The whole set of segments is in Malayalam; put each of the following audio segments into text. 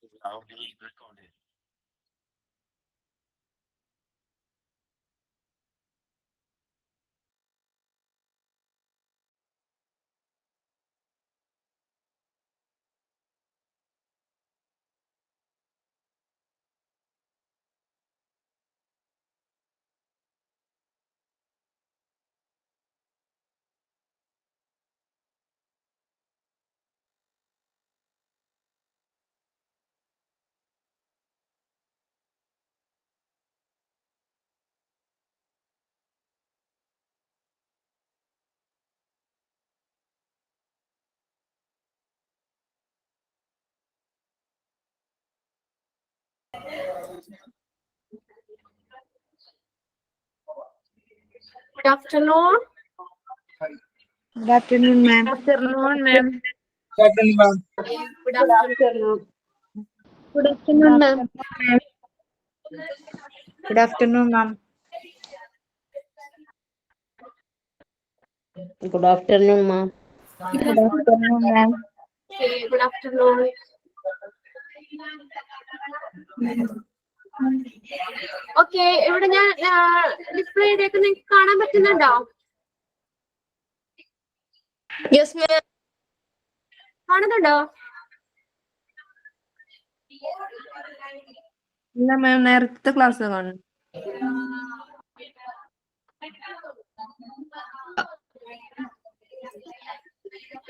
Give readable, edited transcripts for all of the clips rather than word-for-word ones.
Good afternoon. Good afternoon, ma'am. Good afternoon, ma'am. Good afternoon, ma'am. Good afternoon. Good afternoon, ma'am. Good afternoon, ma'am. Good afternoon, ma'am. Good afternoon, ma'am. Okay, good afternoon. Okay, ഇവിടെ ഞാൻ ഡിസ്പ്ലേ ചെയ്തേക്ക് നിങ്ങൾക്ക് കാണാൻ പറ്റുന്നുണ്ടോ? Yes, ma'am. കാണുന്നുണ്ടോ? ഇല്ല മാം, നേരത്തെ ക്ലാസ് കാണും.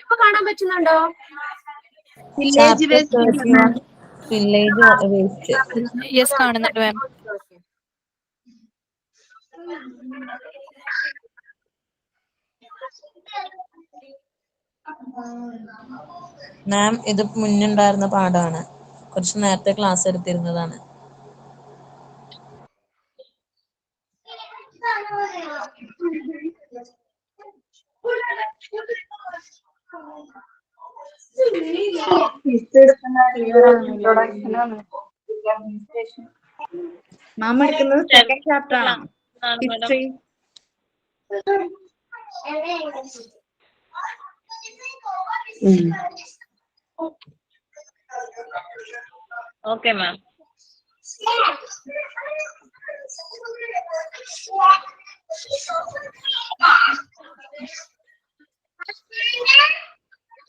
ഇപ്പൊ കാണാൻ പറ്റുന്നുണ്ടോ? Village waste. Village waste. Yes, കാണുന്നുണ്ട് മാം. മാം, ഇത് മുന്നുണ്ടായിരുന്ന പാഠമാണ്. കുറച്ച് നേരത്തെ ക്ലാസ് എടുത്തിരുന്നതാണ്. മാം എടുക്കുന്നത് സെക്കൻഡ് ചാപ്റ്റർ ആണ്, ഹിസ്റ്ററി. Okay ma'am.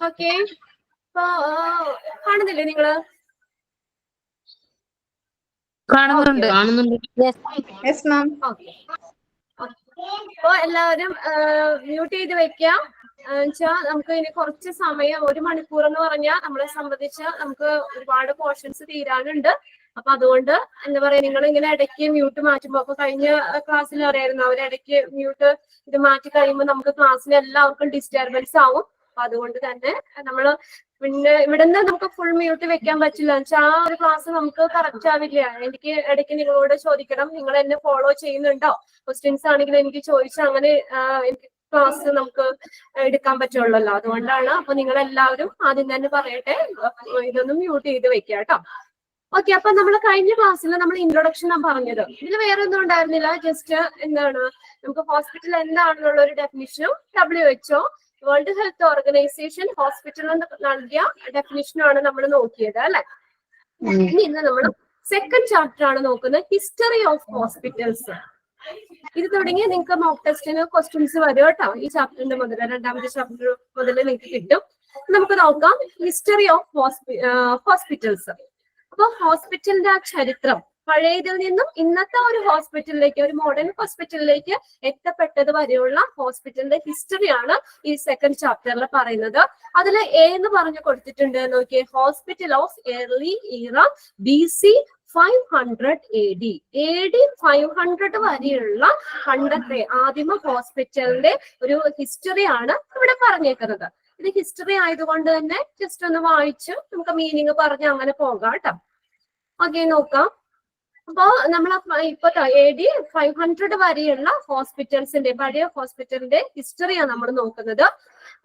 ഓക്കെ, ഇപ്പൊ കാണുന്നില്ലേ നിങ്ങള്? കാണുന്നുണ്ട്. Yes ma'am. ഓക്കെ, അപ്പൊ എല്ലാവരും മ്യൂട്ട് ചെയ്ത് വെക്കാം. വെച്ചാൽ നമുക്ക് ഇനി കുറച്ച് സമയം, 1 മണിക്കൂർ എന്ന് പറഞ്ഞാൽ നമ്മളെ സംബന്ധിച്ച് നമുക്ക് ഒരുപാട് പോർഷൻസ് തീരാനുണ്ട്. അപ്പൊ അതുകൊണ്ട് എന്താ പറയാ, നിങ്ങൾ ഇങ്ങനെ ഇടയ്ക്ക് മ്യൂട്ട് മാറ്റുമ്പോ, അപ്പൊ കഴിഞ്ഞ ക്ലാസ്സിൽ അറിയായിരുന്നു, അവരിടയ്ക്ക് മ്യൂട്ട് ഇത് മാറ്റി കഴിയുമ്പോൾ നമുക്ക് ക്ലാസ്സിൽ എല്ലാവർക്കും ഡിസ്റ്റർബൻസ് ആവും. അപ്പൊ അതുകൊണ്ട് തന്നെ നമ്മള് പിന്നെ ഇവിടുന്ന് നമുക്ക് ഫുൾ മ്യൂട്ട് വെക്കാൻ പറ്റില്ല. വെച്ചാൽ ആ ഒരു ക്ലാസ് നമുക്ക് കറക്റ്റ് ആവില്ല. എനിക്ക് ഇടയ്ക്ക് നിങ്ങളോട് ചോദിക്കണം, നിങ്ങൾ എന്നെ ഫോളോ ചെയ്യുന്നുണ്ടോ? ക്വസ്റ്റ്യൻസ് ആണെങ്കിൽ എനിക്ക് ചോദിച്ചാൽ അങ്ങനെ എനിക്ക് ക്ലാസ് നമുക്ക് എടുക്കാൻ പറ്റുള്ളല്ലോ. അതുകൊണ്ടാണ്. അപ്പൊ നിങ്ങൾ എല്ലാവരും ആദ്യം തന്നെ പറയട്ടെ, ഇതൊന്നും മ്യൂട്ട് ചെയ്ത് വെക്കുക കേട്ടോ. ഓക്കെ, അപ്പൊ നമ്മൾ കഴിഞ്ഞ ക്ലാസ്സിൽ നമ്മൾ ഇൻട്രൊഡക്ഷൻ ആണ് പറഞ്ഞത്. ഇതിൽ വേറെ ഒന്നും ഉണ്ടായിരുന്നില്ല. ജസ്റ്റ് എന്താണ് നമുക്ക് ഹോസ്പിറ്റൽ എന്താണെന്നുള്ള ഒരു ഡെഫിനിഷനും WHO world health organisation hospital എന്ന് നൽകിയ ഡെഫിനിഷനാണ് നമ്മൾ നോക്കിയത് അല്ലെ. ഇന്ന് നമ്മൾ സെക്കൻഡ് ചാപ്റ്റർ ആണ് നോക്കുന്നത്, ഹിസ്റ്ററി ഓഫ് ഹോസ്പിറ്റൽസ്. ഇത് തുടങ്ങി നിങ്ങൾക്ക് മോക്ക് ടെസ്റ്റിന് ക്വസ്റ്റ്യൻസ് വരും കേട്ടോ. ഈ ചാപ്റ്ററിന്റെ മുതൽ, രണ്ടാമത്തെ ചാപ്റ്റർ മുതൽ നിങ്ങൾക്ക് കിട്ടും. നമുക്ക് നോക്കാം ഹിസ്റ്ററി ഓഫ് ഹോസ്പിറ്റൽസ്. അപ്പൊ ഹോസ്പിറ്റലിന്റെ ആ ചരിത്രം, പഴയതിൽ നിന്നും ഇന്നത്തെ ഒരു ഹോസ്പിറ്റലിലേക്ക്, ഒരു മോഡേൺ ഹോസ്പിറ്റലിലേക്ക് എത്തപ്പെട്ടത് വരെയുള്ള ഹോസ്പിറ്റലിന്റെ ഹിസ്റ്ററിയാണ് ഈ സെക്കൻഡ് ചാപ്റ്ററിൽ പറയുന്നത്. അതിൽ എന്ന് പറഞ്ഞു കൊടുത്തിട്ടുണ്ട് നോക്കിയേ, ഹോസ്പിറ്റൽ ഓഫ് ഏർലി ഇറ BC 500 AD. AD 500 വരെയുള്ള പണ്ടത്തെ ആദിമ ഹോസ്പിറ്റലിന്റെ ഒരു ഹിസ്റ്ററിയാണ് ഇവിടെ പറഞ്ഞേക്കുന്നത്. ഇത് ഹിസ്റ്ററി ആയതുകൊണ്ട് തന്നെ ജസ്റ്റ് ഒന്ന് വായിച്ച് നമുക്ക് മീനിങ് പറഞ്ഞ് അങ്ങനെ പോകാം കേട്ടോ. ഓക്കെ, നോക്കാം. അപ്പോ നമ്മൾ ഇപ്പൊ AD 500 വരെയുള്ള ഹോസ്പിറ്റൽസിന്റെ, പഴയ ഹോസ്പിറ്റലിന്റെ ഹിസ്റ്ററിയാണ് നമ്മൾ നോക്കുന്നത്.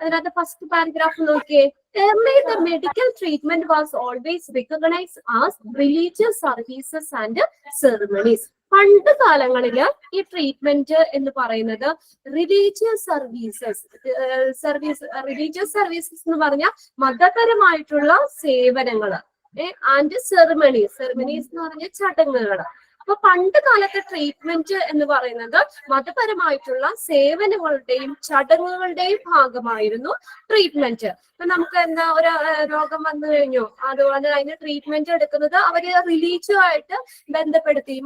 അതിനകത്ത് ഫസ്റ്റ് പാരഗ്രാഫ് നോക്കിയേ. Early the medical treatment was always recognized as religious services and ceremonies. പണ്ട് കാലങ്ങളില് ഈ ട്രീറ്റ്മെന്റ് എന്ന് പറയുന്നത് റിലീജിയസ് സർവീസസ് എന്ന് പറഞ്ഞാൽ മതപരമായിട്ടുള്ള സേവനങ്ങള്, ആൻഡ് സെറിമണീസ്. സെറിമണീസ് എന്ന് പറഞ്ഞ ചടങ്ങുകൾ. അപ്പൊ പണ്ട് കാലത്തെ ട്രീറ്റ്മെന്റ് എന്ന് പറയുന്നത് മതപരമായിട്ടുള്ള സേവനങ്ങളുടെയും ചടങ്ങുകളുടെയും ഭാഗമായിരുന്നു ട്രീറ്റ്മെന്റ്. ഇപ്പൊ നമുക്ക് എന്താ ഒരു രോഗം വന്നു കഴിഞ്ഞു, അതുപോലെ അതിന് ട്രീറ്റ്മെന്റ് എടുക്കുന്നത് അവര് റിലീജിയുമായിട്ട് ബന്ധപ്പെടുത്തി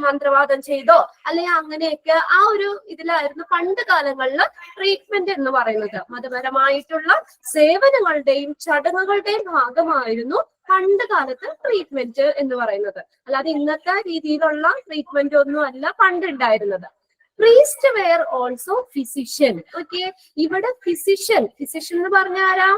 മന്ത്രവാദം ചെയ്തോ അല്ലെങ്കിൽ അങ്ങനെയൊക്കെ ആ ഒരു ഇതിലായിരുന്നു പണ്ട് കാലങ്ങളിൽ ട്രീറ്റ്മെന്റ് എന്ന് പറയുന്നത്. മതപരമായിട്ടുള്ള സേവനങ്ങളുടെയും ചടങ്ങുകളുടെയും ഭാഗമായിരുന്നു പണ്ട് കാലത്ത് ട്രീറ്റ്മെന്റ് എന്ന് പറയുന്നത്. അല്ലാതെ ഇന്നത്തെ രീതിയിലുള്ള ട്രീറ്റ്മെന്റ് ഒന്നും അല്ല പണ്ട് ഉണ്ടായിരുന്നത്. Priest were also physician. Okay, ഇവിടെ ഫിസിഷ്യൻ എന്ന് പറഞ്ഞ ആരാ?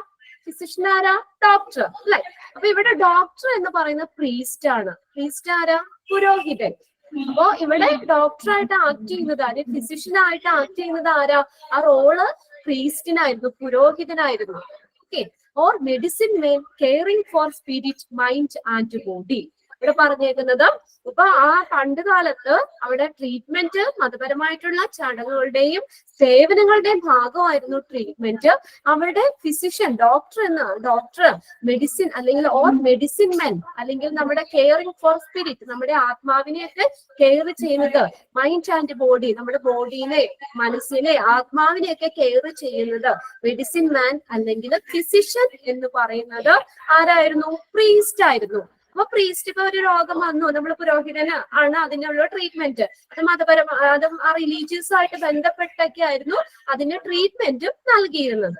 ഫിസിഷ്യൻ ആരാ? ഡോക്ടർ അല്ലെ. അപ്പൊ ഇവിടെ ഡോക്ടർ എന്ന് പറയുന്ന പ്രീസ്റ്റ് ആണ്. പ്രീസ്റ്റ് ആരാ? പുരോഹിതൻ. അപ്പോ ഇവിടെ ഡോക്ടറായിട്ട് ആക്ട് ചെയ്യുന്നത് ആര്? ഫിസിഷ്യനായിട്ട് ആക്ട് ചെയ്യുന്നത് ആരാ? ആ റോള് പ്രീസ്റ്റിനായിരുന്നു, പുരോഹിതനായിരുന്നു. Okay, or medicine man caring for spirit, mind and body. ഇവിടെ പറഞ്ഞേക്കുന്നത് ഇപ്പൊ ആ പണ്ട് കാലത്ത് അവിടെ ട്രീറ്റ്മെന്റ് മതപരമായിട്ടുള്ള ചടങ്ങുകളുടെയും സേവനങ്ങളുടെയും ഭാഗമായിരുന്നു ട്രീറ്റ്മെന്റ്. അവിടെ ഫിസിഷ്യൻ, ഡോക്ടർ മെഡിസിൻ അല്ലെങ്കിൽ ഓർ മെഡിസിൻ മെൻ അല്ലെങ്കിൽ നമ്മുടെ കെയറിംഗ് ഫോർ സ്പിരിറ്റ്, നമ്മുടെ ആത്മാവിനെയൊക്കെ കെയർ ചെയ്യുന്നത്, മൈൻഡ് ആൻഡ് ബോഡി, നമ്മുടെ ബോഡീനെ, മനസ്സിനെ, ആത്മാവിനെയൊക്കെ കെയർ ചെയ്യുന്നത് മെഡിസിൻ മാൻ അല്ലെങ്കിൽ ഫിസിഷ്യൻ എന്ന് പറയുന്നത് ആരായിരുന്നു? പ്രീസ്റ്റ് ആയിരുന്നു. അപ്പൊ പ്രീസ്റ്റ് ഇപ്പൊ ഒരു രോഗം വന്നു, നമ്മൾ പുരോഹിതന് ആണ് അതിനുള്ള ട്രീറ്റ്മെന്റ്. അത് അതും ആ റിലീജിയസ് ആയിട്ട് ബന്ധപ്പെട്ടൊക്കെ ആയിരുന്നു അതിന് ട്രീറ്റ്മെന്റും നൽകിയിരുന്നത്.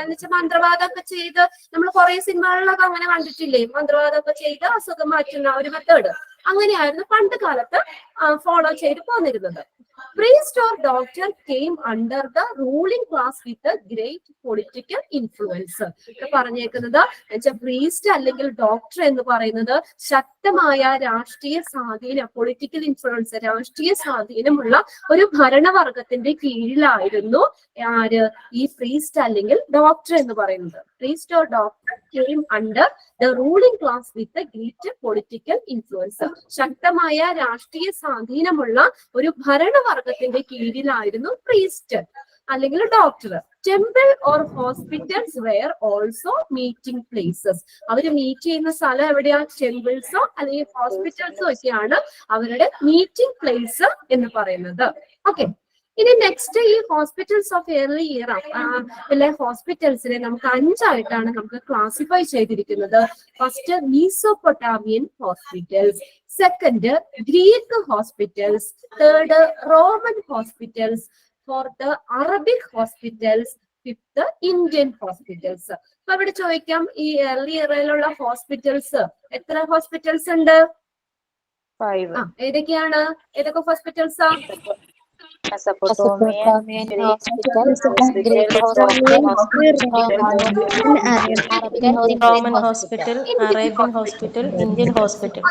എന്നുവെച്ചാൽ മന്ത്രവാദമൊക്കെ ചെയ്ത് നമ്മൾ കുറെ സിനിമകളിലൊക്കെ അങ്ങനെ കണ്ടിട്ടില്ലേ, മന്ത്രവാദമൊക്കെ ചെയ്ത് അസുഖം മാറ്റുന്ന ഒരു മെത്തേഡ്. അങ്ങനെയായിരുന്നു പണ്ട് കാലത്ത് ഫോളോ ചെയ്ത് പോന്നിരുന്നത്. Priest or doctor came under the ruling class with a great political influence. പറഞ്ഞേക്കുന്നത് പ്രീസ്റ്റ് അല്ലെങ്കിൽ ഡോക്ടർ എന്ന് പറയുന്നത് ശക്തമായ രാഷ്ട്രീയ സ്വാധീനം, പൊളിറ്റിക്കൽ ഇൻഫ്ലുവൻസ്, രാഷ്ട്രീയ സ്വാധീനമുള്ള ഒരു ഭരണവർഗത്തിന്റെ കീഴിലായിരുന്നു ആര്? ഈ പ്രീസ്റ്റ് അല്ലെങ്കിൽ ഡോക്ടർ എന്ന് പറയുന്നത്. Priest or doctor came under the ruling class with a great political influence. ശക്തമായ രാഷ്ട്രീയ സ്വാധീനമുള്ള ഒരു ഭരണവർഗത്തിന്റെ കീഴിലായിരുന്നു പ്രീസ്റ്റ് അല്ലെങ്കിൽ doctor. Temple or hospitals were also meeting places. അവര് മീറ്റ് ചെയ്യുന്ന സ്ഥലം എവിടെയാ? ടെമ്പിൾസോ അല്ലെങ്കിൽ ഹോസ്പിറ്റൽസോ ഒക്കെയാണ് അവരുടെ മീറ്റിംഗ് പ്ലേസ് എന്ന് പറയുന്നത്. ഓക്കെ, ഇനി നെക്സ്റ്റ് ഈ ഹോസ്പിറ്റൽസ് ഓഫ് ഏർലി ഇയർ എല്ലാ ഹോസ്പിറ്റൽസിനെ നമുക്ക് 5 ആയിട്ടാണ് നമുക്ക് ക്ലാസിഫൈ ചെയ്തിരിക്കുന്നത്. First Mesopotamian hospitals, second Greek hospitals, third Roman hospitals, fourth Arabic hospitals, fifth Indian hospitals. അപ്പൊ ഇവിടെ ചോദിക്കാം ഈ ഏർലി ഇയറിലുള്ള ഹോസ്പിറ്റൽസ് എത്ര ഹോസ്പിറ്റൽസ് ഉണ്ട്? 5. ഏതൊക്കെയാണ്? ഏതൊക്കെ ഹോസ്പിറ്റൽസാ? Mesopotamian hospital, Greek Roman hospital, Arabian hospital, Indian hospital.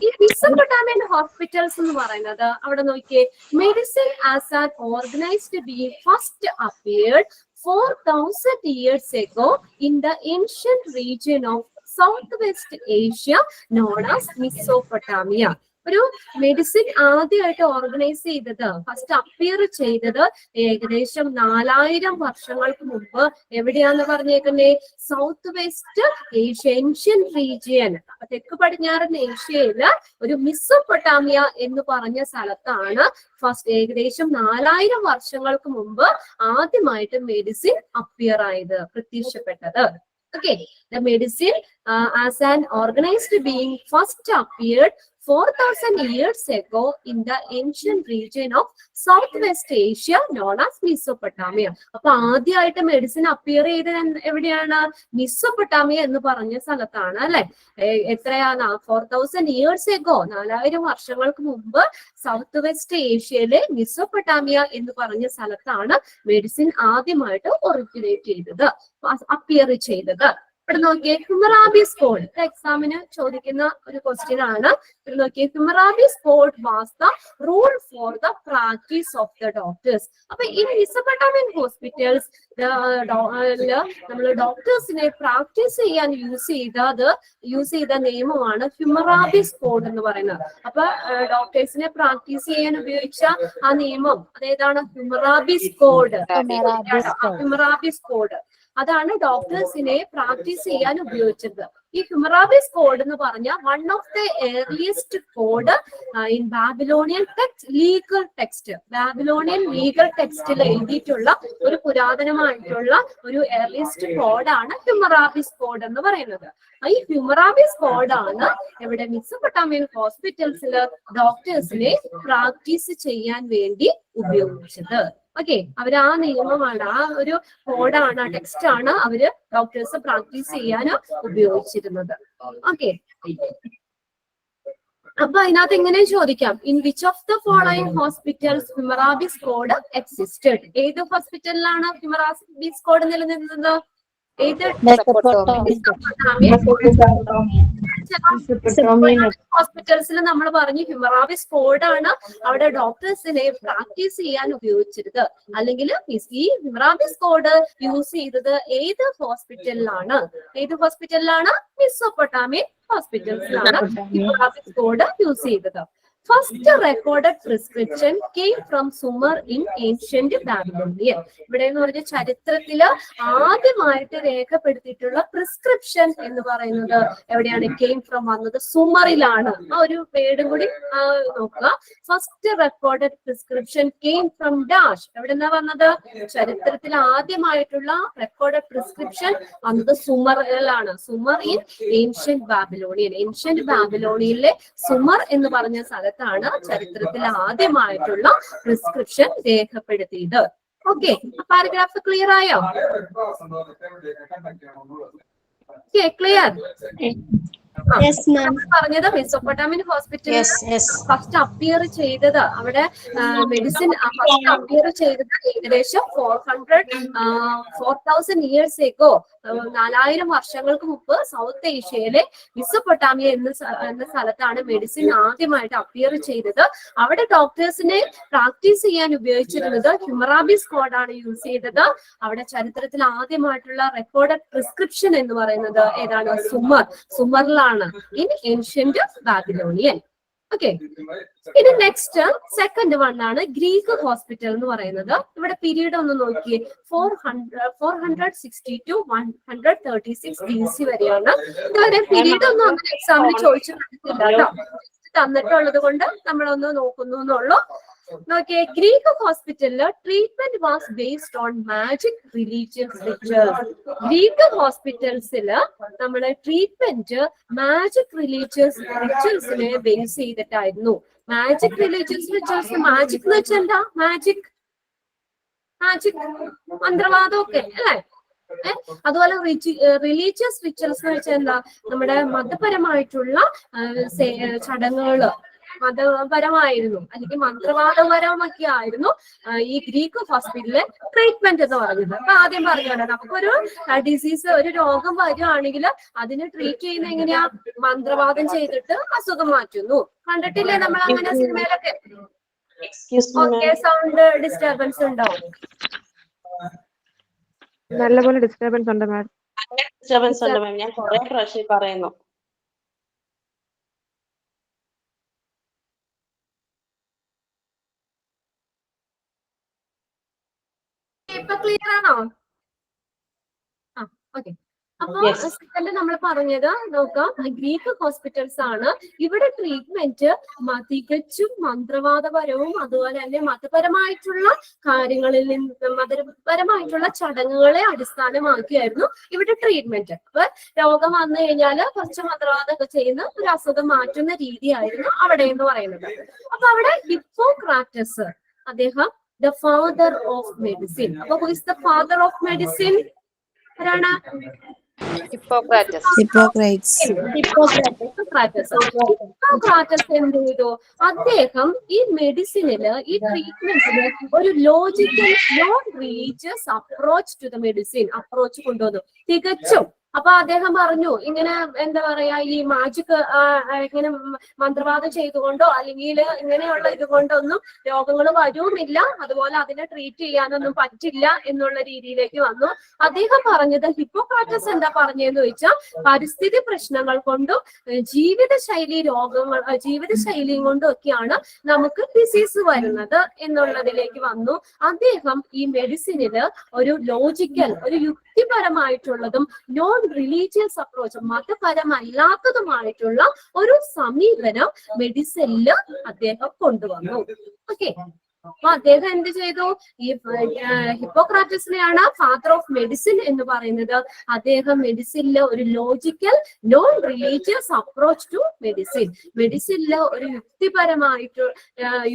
ഈ മെസോപ്പൊട്ടാമിയൻ ഹോസ്പിറ്റൽസ് എന്ന് പറയുന്നത് അവിടെ നോക്കിയേ, medicine as an organised being first appeared 4000 years ago in the ancient region of Southwest Asia known as Mesopotamia. ഒരു മെഡിസിൻ ആദ്യമായിട്ട് ഓർഗനൈസ് ചെയ്തത്, ഫസ്റ്റ് അപ്പിയർ ചെയ്തത് ഏകദേശം 4000 വർഷങ്ങൾക്ക് മുമ്പ് എവിടെയാന്ന് പറഞ്ഞേക്കുന്നേ? South west Asia, ancient region, തെക്ക് പടിഞ്ഞാറൻ ഏഷ്യയില് ഒരു മെസോപ്പൊട്ടാമിയ എന്ന് പറഞ്ഞ സ്ഥലത്താണ് ഫസ്റ്റ് ഏകദേശം 4000 വർഷങ്ങൾക്ക് മുമ്പ് ആദ്യമായിട്ട് മെഡിസിൻ അപ്പിയർ ആയത്, പ്രത്യക്ഷപ്പെട്ടത്. Okay, the medicine as an organized being first appeared 4000 years ago in the ancient region of Southwest Asia known as Mesopotamia. അപ്പൊ ആദ്യമായിട്ട് മെഡിസിൻ അപ്പിയർ ചെയ്തത് എവിടെയാണ്? മെസോപ്പൊട്ടാമിയ എന്ന് പറഞ്ഞ സ്ഥലത്താണ് അല്ലെ. എത്രയാണ്? 4000 years ago, 4000 വർഷങ്ങൾക്ക് മുമ്പ് സൗത്ത് വെസ്റ്റ് ഏഷ്യയിലെ മെസോപ്പൊട്ടാമിയ എന്ന് പറഞ്ഞ സ്ഥലത്താണ് മെഡിസിൻ ആദ്യമായിട്ട് ഒറിജിനേറ്റ് ചെയ്തത്, അപ്പിയർ ചെയ്തത്. ഇവിടെ നോക്കിയേ, ഹ്യൂമറാബിസ് കോഡ് എക്സാമിന് ചോദിക്കുന്ന ഒരു ക്വസ്റ്റ്യൻ ആണ്. ഇവിടെ നോക്കിയേ, Hammurabi's code was the rule for the practice of the doctors. അപ്പൊ ഈ മെസോപ്പൊട്ടാമിയൻ ഹോസ്പിറ്റൽസ് നമ്മൾ ഡോക്ടേഴ്സിനെ പ്രാക്ടീസ് ചെയ്യാൻ യൂസ് ചെയ്ത നിയമമാണ് ഹ്യൂമറാബിസ് കോഡ് എന്ന് പറയുന്നത്. അപ്പൊ ഡോക്ടേഴ്സിനെ പ്രാക്ടീസ് ചെയ്യാൻ ഉപയോഗിച്ച ആ നിയമം അതേതാണ്? ഹ്യൂമറാബിസ് കോഡ്. ഹ്യൂമറാബിസ് കോഡ് അതാണ് ഡോക്ടേഴ്സിനെ പ്രാക്ടീസ് ചെയ്യാൻ ഉപയോഗിച്ചത്. ഈ ഹ്യൂമറാബിസ് കോഡ് എന്ന് പറഞ്ഞ one of the earliest code in Babylonian legal text. Babylonian legal ടെക്സ്റ്റിൽ എഴുതിയിട്ടുള്ള ഒരു പുരാതനമായിട്ടുള്ള ഒരു ഏർലിയസ്റ്റ് കോഡാണ് ഹ്യൂമറാബിസ് കോഡ് എന്ന് പറയുന്നത്. ഈ ഹ്യൂമറാബിസ് കോഡാണ് ഇവിടെ മെസൊപ്പൊട്ടാമിയൻ ഹോസ്പിറ്റൽസിൽ ഡോക്ടേഴ്സിനെ പ്രാക്ടീസ് ചെയ്യാൻ വേണ്ടി ഉപയോഗിച്ചത്. ഓക്കെ, അവർ ആ നിയമമാണ്, ആ ഒരു കോഡാണ്, ആ ടെക്സ്റ്റ് ആണ് അവര് ഡോക്ടേഴ്സ് പ്രാക്ടീസ് ചെയ്യാൻ ഉപയോഗിച്ചിരുന്നത്. ഓക്കെ, അപ്പൊ അതിനകത്ത് എങ്ങനെ ചോദിക്കാം, in which of the following hospitals Hammurabi's code existed? ഏത് ഹോസ്പിറ്റലിലാണ് ഹ്യൂമറാബിസ് കോഡ് നിലനിന്നത്? ഏത് ഹോസ്പിറ്റൽസിൽ നമ്മൾ പറഞ്ഞു ഹ്യൂമറാബിസ് കോഡാണ് അവിടെ ഡോക്ടേഴ്സിനെ പ്രാക്ടീസ് ചെയ്യാൻ ഉപയോഗിച്ചിരുന്നത്. അല്ലെങ്കിൽ ഈ ഹ്യൂമറാബിസ് കോഡ് യൂസ് ചെയ്തത് ഏത് ഹോസ്പിറ്റലിലാണ്? ഏത് ഹോസ്പിറ്റലിലാണ്? മെസൊപ്പൊട്ടാമിയൻ ഹോസ്പിറ്റൽസിലാണ് ഹ്യൂമറാബിസ് കോഡ് യൂസ് ചെയ്തത്. First recorded prescription came from Zumar in ancient Babylonian. ഇവിടെ എന്ന് പറഞ്ഞ ചരിത്രത്തില് ആദ്യമായിട്ട് രേഖപ്പെടുത്തിയിട്ടുള്ള പ്രിസ്ക്രിപ്ഷൻ എന്ന് പറയുന്നത് എവിടെയാണ് കെയിം ഫ്രം വന്നത്? സുമറിലാണ്. ആ ഒരു വേർഡും കൂടി നോക്കുക. First recorded prescription came from dash. എവിടെ നിന്നാ വന്നത്? ചരിത്രത്തിൽ ആദ്യമായിട്ടുള്ള റെക്കോർഡഡ് പ്രിസ്ക്രിപ്ഷൻ വന്നത് സുമറിലാണ്. Sumer in ancient Babylonian. Ancient ബാബിലോണിയനിലെ സുമർ എന്ന് പറഞ്ഞ സ്ഥലത്താണ് ചരിത്രത്തിൽ ആദ്യമായിട്ടുള്ള പ്രിസ്ക്രിപ്ഷൻ രേഖപ്പെടുത്തിയത്. ഓക്കെ, പാരഗ്രാഫ് ക്ലിയർ ആയോ? ക്ലിയർ? പറഞ്ഞത് മെസൊപ്പൊട്ടാമിയൻ ഹോസ്പിറ്റലിൽ ഫസ്റ്റ് അപ്പിയർ ചെയ്തത്, അവിടെ മെഡിസിൻ ഫസ്റ്റ് അപ്പിയർ ചെയ്തത് ഏകദേശം 4000 ഇയേഴ്സ് എഗോ, 4000 വർഷങ്ങൾക്ക് മുമ്പ് സൗത്ത് ഏഷ്യയിലെ മെസൊപ്പൊട്ടാമിയ എന്ന സ്ഥലത്താണ് മെഡിസിൻ ആദ്യമായിട്ട് അപ്പിയർ ചെയ്തത്. അവിടെ ഡോക്ടേഴ്സിനെ പ്രാക്ടീസ് ചെയ്യാൻ ഉപയോഗിച്ചിരുന്നത് ഹ്യൂമറാബിസ് കോഡാണ് യൂസ് ചെയ്തത്. അവിടെ ചരിത്രത്തിൽ ആദ്യമായിട്ടുള്ള റെക്കോർഡഡ് പ്രിസ്ക്രിപ്ഷൻ എന്ന് പറയുന്നത് ഏതാണ്? സുമറിലാണ്, ഇൻ ഏൻഷ്യന്റ് ബാബിലോണിയൻ. ഓക്കെ, ഇനി നെക്സ്റ്റ് സെക്കൻഡ് വൺ ആണ് ഗ്രീക്ക് ഹോസ്പിറ്റൽ എന്ന് പറയുന്നത്. ഇവിടെ പീരീഡ് ഒന്ന് നോക്കിയേ, 460 to 136 BC വരെയാണ്. ഇതുവരെ പീരീഡ് ഒന്നും അങ്ങനെ എക്സാമിന് ചോദിച്ചു കണ്ടിട്ടില്ല കേട്ടോ, തന്നിട്ടുള്ളത് കൊണ്ട് നമ്മളൊന്ന് നോക്കുന്നു എന്നുള്ളൂ. നോക്കിയേ, ഗ്രീക്ക് ഹോസ്പിറ്റലില് treatment was based on magic religious rituals. Greek ഹോസ്പിറ്റൽസില് നമ്മള് ട്രീറ്റ്മെന്റ് മാജിക് റിലീജിയസ് റിച്വൽസിനെ ബേസ് ചെയ്തിട്ടായിരുന്നു. മാജിക് റിലീജിയസ് റിച്വൽസ്, മാജിക് എന്ന് വെച്ചാൽ എന്താ? മാജിക് മന്ത്രവാദമൊക്കെ അല്ലേ? അതുപോലെ റിലീജിയസ് റിച്വൽസ് എന്ന് വെച്ചാൽ എന്താ? നമ്മുടെ മതപരമായിട്ടുള്ള ചടങ്ങുകള് മതപരമായിരുന്നു, അല്ലെങ്കിൽ മന്ത്രവാദപരമൊക്കെ ആയിരുന്നു ഈ ഗ്രീക്ക് ഹോസ്പിറ്റലിലെ ട്രീറ്റ്മെന്റ് എന്ന് പറഞ്ഞത്. അപ്പൊ ആദ്യം പറഞ്ഞോളാം, നമുക്കൊരു ഡിസീസ്, ഒരു രോഗം വരുവാണെങ്കിൽ അതിന് ട്രീറ്റ് ചെയ്യുന്ന എങ്ങനെയാ? മന്ത്രവാദം ചെയ്തിട്ട് അസുഖം മാറ്റുന്നു. കണ്ടിട്ടില്ലേ നമ്മൾ അങ്ങനെ സിനിമയിലൊക്കെ? ഓക്കെ, സൗണ്ട് ഡിസ്റ്റർബൻസ് ഉണ്ടാവും. നല്ലപോലെ ഡിസ്റ്റർബൻസ് ഉണ്ട് മാഡം. ഡിസ്റ്റർബൻസ് ഉണ്ട് മാം, ഞാൻ കുറെ പ്രാവശ്യം പറയുന്നു. ഇപ്പൊ ക്ലിയർ ആണോ? ആ, ഓക്കെ. അപ്പൊ സെക്കൻഡ് നമ്മൾ പറഞ്ഞത് നോക്കാം, ഗ്രീക്ക് ഹോസ്പിറ്റൽസ് ആണ്. ഇവിടെ ട്രീറ്റ്മെന്റ് തികച്ചും മന്ത്രവാദപരവും അതുപോലെ തന്നെ മതപരമായിട്ടുള്ള കാര്യങ്ങളിൽ നിന്ന്, മതപരമായിട്ടുള്ള ചടങ്ങുകളെ അടിസ്ഥാനമാക്കിയായിരുന്നു ഇവിടെ ട്രീറ്റ്മെന്റ്. അപ്പൊ രോഗം വന്നു കഴിഞ്ഞാൽ കുറച്ച് മന്ത്രവാദമൊക്കെ ചെയ്യുന്ന ഒരു അസുഖം മാറ്റുന്ന രീതിയായിരുന്നു അവിടെ എന്ന് പറയുന്നത്. അപ്പൊ അവിടെ ഹിപ്പോക്രാറ്റസ്, അദ്ദേഹം the father of medicine. അപ്പൊ who is the father of medicine? ആരാണ്? ഹിപ്പോക്രാറ്റസ് എന്ത് ചെയ്തു? അദ്ദേഹം ഈ മെഡിസിനില്, ഈ ട്രീറ്റ്മെന്റിന് ഒരു logical non religious approach to the medicine approach കൊണ്ടുവന്നു. തികച്ചും അപ്പൊ അദ്ദേഹം പറഞ്ഞു ഇങ്ങനെ എന്താ പറയാ ഈ മാജിക് ഇങ്ങനെ മന്ത്രവാദം ചെയ്തുകൊണ്ടോ അല്ലെങ്കിൽ ഇങ്ങനെയുള്ള ഇതുകൊണ്ടൊന്നും രോഗങ്ങൾ വരുമില്ല, അതുപോലെ അതിനെ ട്രീറ്റ് ചെയ്യാനൊന്നും പറ്റില്ല എന്നുള്ള രീതിയിലേക്ക് വന്നു. അദ്ദേഹം പറഞ്ഞത് ഹിപ്പോക്രാറ്റസ് എന്താ പറഞ്ഞതെന്ന് ചോദിച്ചാൽ പരിസ്ഥിതി പ്രശ്നങ്ങൾ കൊണ്ടും ജീവിതശൈലി കൊണ്ടും ഒക്കെയാണ് നമുക്ക് ഡിസീസ് വരുന്നത് എന്നുള്ളതിലേക്ക് വന്നു. അദ്ദേഹം ഈ മെഡിസിനില് ഒരു ലോജിക്കൽ, ഒരു യുക്തിപരമായിട്ടുള്ളതും നോൺ റിലീജിയസ് അപ്രോച്ച്, മതപരമല്ലാത്തതുമായിട്ടുള്ള ഒരു സമീപനം മെഡിസിനില് അദ്ദേഹം കൊണ്ടുവന്നു. ഓക്കെ, അപ്പൊ അദ്ദേഹം എന്ത് ചെയ്തു? ഈ ഹിപ്പോക്രാറ്റസിനെയാണ് ഫാദർ ഓഫ് മെഡിസിൻ എന്ന് പറയുന്നത്. അദ്ദേഹം മെഡിസിനില് ഒരു logical non religious approach to മെഡിസിനില് ഒരു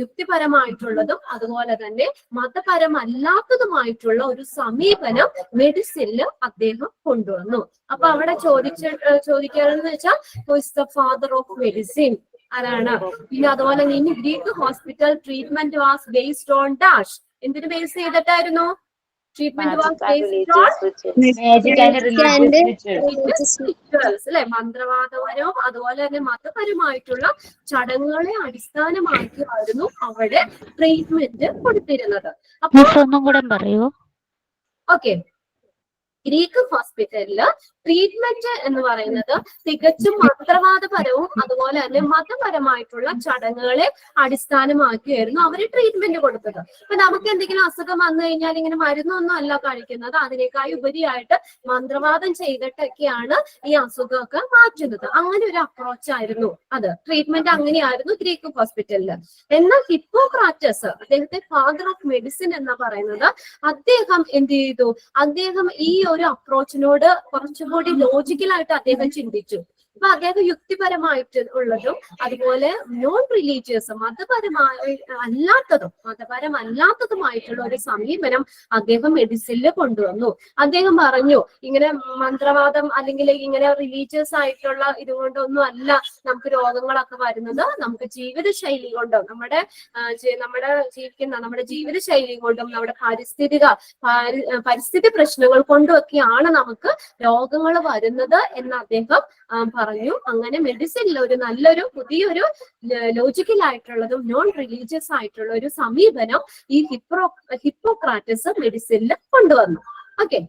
യുക്തിപരമായിട്ടുള്ളതും അതുപോലെ തന്നെ മതപരമല്ലാത്തതുമായിട്ടുള്ള ഒരു സമീപനം മെഡിസിനില് അദ്ദേഹം കൊണ്ടുവന്നു. അപ്പൊ അവിടെ ചോദിക്കാറെന്ന് വെച്ചാൽ who is the father of medicine ആരാണ്? പിന്നെ അതുപോലെ തന്നെ in Greek hospital treatment was based on dash. എന്തിനു ബേസ് ചെയ്തിട്ടായിരുന്നു? Treatment was based on rituals, അല്ലെ? മന്ത്രവാദപരവും അതുപോലെ തന്നെ മതപരമായിട്ടുള്ള ചടങ്ങുകളെ അടിസ്ഥാനമാക്കിയായിരുന്നു അവിടെ ട്രീറ്റ്മെന്റ് കൊടുത്തിരുന്നത്. അപ്പൊ ഒന്നും കൂടെ പറയൂ. ഓക്കെ, ഗ്രീക്ക് ഹോസ്പിറ്റലില് ട്രീറ്റ്മെന്റ് എന്ന് പറയുന്നത് തികച്ചും മന്ത്രവാദപരവും അതുപോലെ തന്നെ മതപരമായിട്ടുള്ള ചടങ്ങുകളെ അടിസ്ഥാനമാക്കിയായിരുന്നു അവര് ട്രീറ്റ്മെന്റ് കൊടുത്തത്. അപ്പൊ നമുക്ക് എന്തെങ്കിലും അസുഖം വന്നു കഴിഞ്ഞാൽ ഇങ്ങനെ മരുന്നൊന്നും അല്ല കഴിക്കുന്നത്, അതിനേക്കാൾ ഉപരിയായിട്ട് മന്ത്രവാദം ചെയ്തിട്ടൊക്കെയാണ് ഈ അസുഖമൊക്കെ മാറ്റുന്നത്. അങ്ങനെ ഒരു അപ്രോച്ച് ആയിരുന്നു അത്. ട്രീറ്റ്മെന്റ് അങ്ങനെയായിരുന്നു ഗ്രീക്ക് ഹോസ്പിറ്റലില്. എന്നാൽ ഹിപ്പോക്രാറ്റസ്, അദ്ദേഹത്തെ ഫാദർ ഓഫ് മെഡിസിൻ എന്ന് പറയുന്നത്, അദ്ദേഹം എന്ത് ചെയ്തു? അദ്ദേഹം ഈ ഒരു അപ്രോച്ചിനോട് കുറച്ചുകൂടി ലോജിക്കലായിട്ട് അദ്ദേഹം ചിന്തിച്ചു. അപ്പൊ അദ്ദേഹം യുക്തിപരമായിട്ട് ഉള്ളതും അതുപോലെ നോൺ റിലീജിയസും മതപരമല്ലാത്തതുമായിട്ടുള്ള ഒരു സമീപനം അദ്ദേഹം മെഡിസിനിൽ കൊണ്ടുവന്നു. അദ്ദേഹം പറഞ്ഞു ഇങ്ങനെ മന്ത്രവാദം അല്ലെങ്കിൽ ഇങ്ങനെ റിലീജിയസ് ആയിട്ടുള്ള ഇതുകൊണ്ടൊന്നും അല്ല നമുക്ക് രോഗങ്ങളൊക്കെ വരുന്നത്, നമുക്ക് ജീവിതശൈലി കൊണ്ടും നമ്മുടെ ജീവിതശൈലി കൊണ്ടും നമ്മുടെ പരിസ്ഥിതി പ്രശ്നങ്ങൾ കൊണ്ടും ഒക്കെയാണ് നമുക്ക് രോഗങ്ങൾ വരുന്നത് എന്ന് അദ്ദേഹം പറഞ്ഞു. അങ്ങനെ മെഡിസിനിൽ ഒരു നല്ലൊരു പുതിയൊരു ലോജിക്കൽ ആയിട്ടുള്ളതും നോൺ റിലീജിയസ് ആയിട്ടുള്ള ഒരു സമീപനം ഈ ഹിപ്പോക്രാറ്റസ് മെഡിസിനിൽ കൊണ്ടുവന്നു. ഓക്കെ,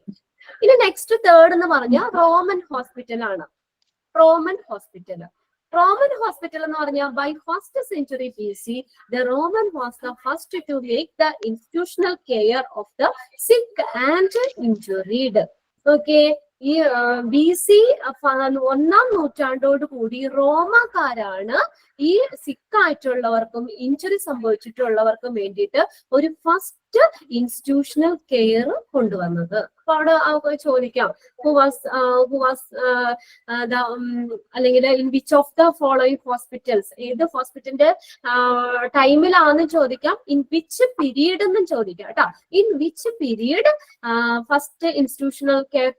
ഇനി നെക്സ്റ്റ് തേർഡ് എന്ന് പറഞ്ഞാൽ റോമൻ ഹോസ്പിറ്റൽ ആണ്. റോമൻ ഹോസ്പിറ്റൽ എന്ന് പറഞ്ഞാൽ by first century BC the Roman was the first to make the institutional care of the sick and injured. Okay, ഈ BC 1-ാം നൂറ്റാണ്ടോട് കൂടി റോമാക്കാരാണ് ഈ സിക്കായിട്ടുള്ളവർക്കും ഇഞ്ചുറി സംഭവിച്ചിട്ടുള്ളവർക്കും വേണ്ടിയിട്ട് ഒരു ഫസ്റ്റ് ഇൻസ്റ്റിറ്റ്യൂഷണൽ കെയർ കൊണ്ടുവന്നത്. അപ്പൊ അവിടെ ചോദിക്കാം അല്ലെങ്കിൽ in which of the following hospitals, ഏത് ഹോസ്പിറ്റലിന്റെ ടൈമിലാണെന്ന് ചോദിക്കാം, ഇൻ വിച്ച് പീരീഡ് എന്നും ചോദിക്കാം കേട്ടോ. In which period first institutional care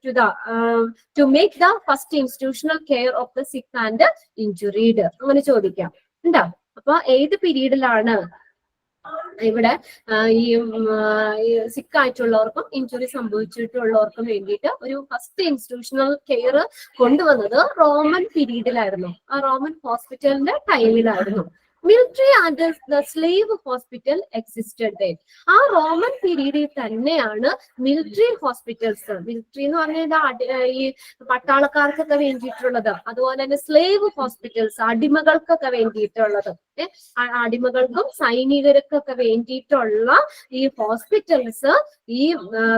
to make the first institutional care of the sick and injured, അങ്ങനെ ചോദിക്കാം ഉണ്ടോ. അപ്പൊ ഏത് പീരീഡിലാണ് ഇവിടെ ഈ സിക്കായിട്ടുള്ളവർക്കും ഇഞ്ചുറി സംഭവിച്ചിട്ടുള്ളവർക്കും വേണ്ടിയിട്ട് ഒരു ഫസ്റ്റ് ഇൻസ്റ്റിറ്റ്യൂഷണൽ കെയർ കൊണ്ടുവന്നത് റോമൻ പീരീഡിലായിരുന്നു, ആ റോമൻ ഹോസ്പിറ്റലിന്റെ ടൈമിലായിരുന്നു. Military and the slave hospital existed then. ആ റോമൻ പീരീഡിൽ തന്നെയാണ് മിലിറ്ററി ഹോസ്പിറ്റൽസ്, മിലിറ്ററി എന്ന് പറഞ്ഞാൽ ഈ പട്ടാളക്കാർക്കൊക്കെ വേണ്ടിയിട്ടുള്ളത്, അതുപോലെ തന്നെ സ്ലേവ് ഹോസ്പിറ്റൽസ് അടിമകൾക്കൊക്കെ വേണ്ടിയിട്ടുള്ളത്, അടിമകൾക്കും സൈനികർക്കൊക്കെ വേണ്ടിയിട്ടുള്ള ഈ ഹോസ്പിറ്റൽസ് ഈ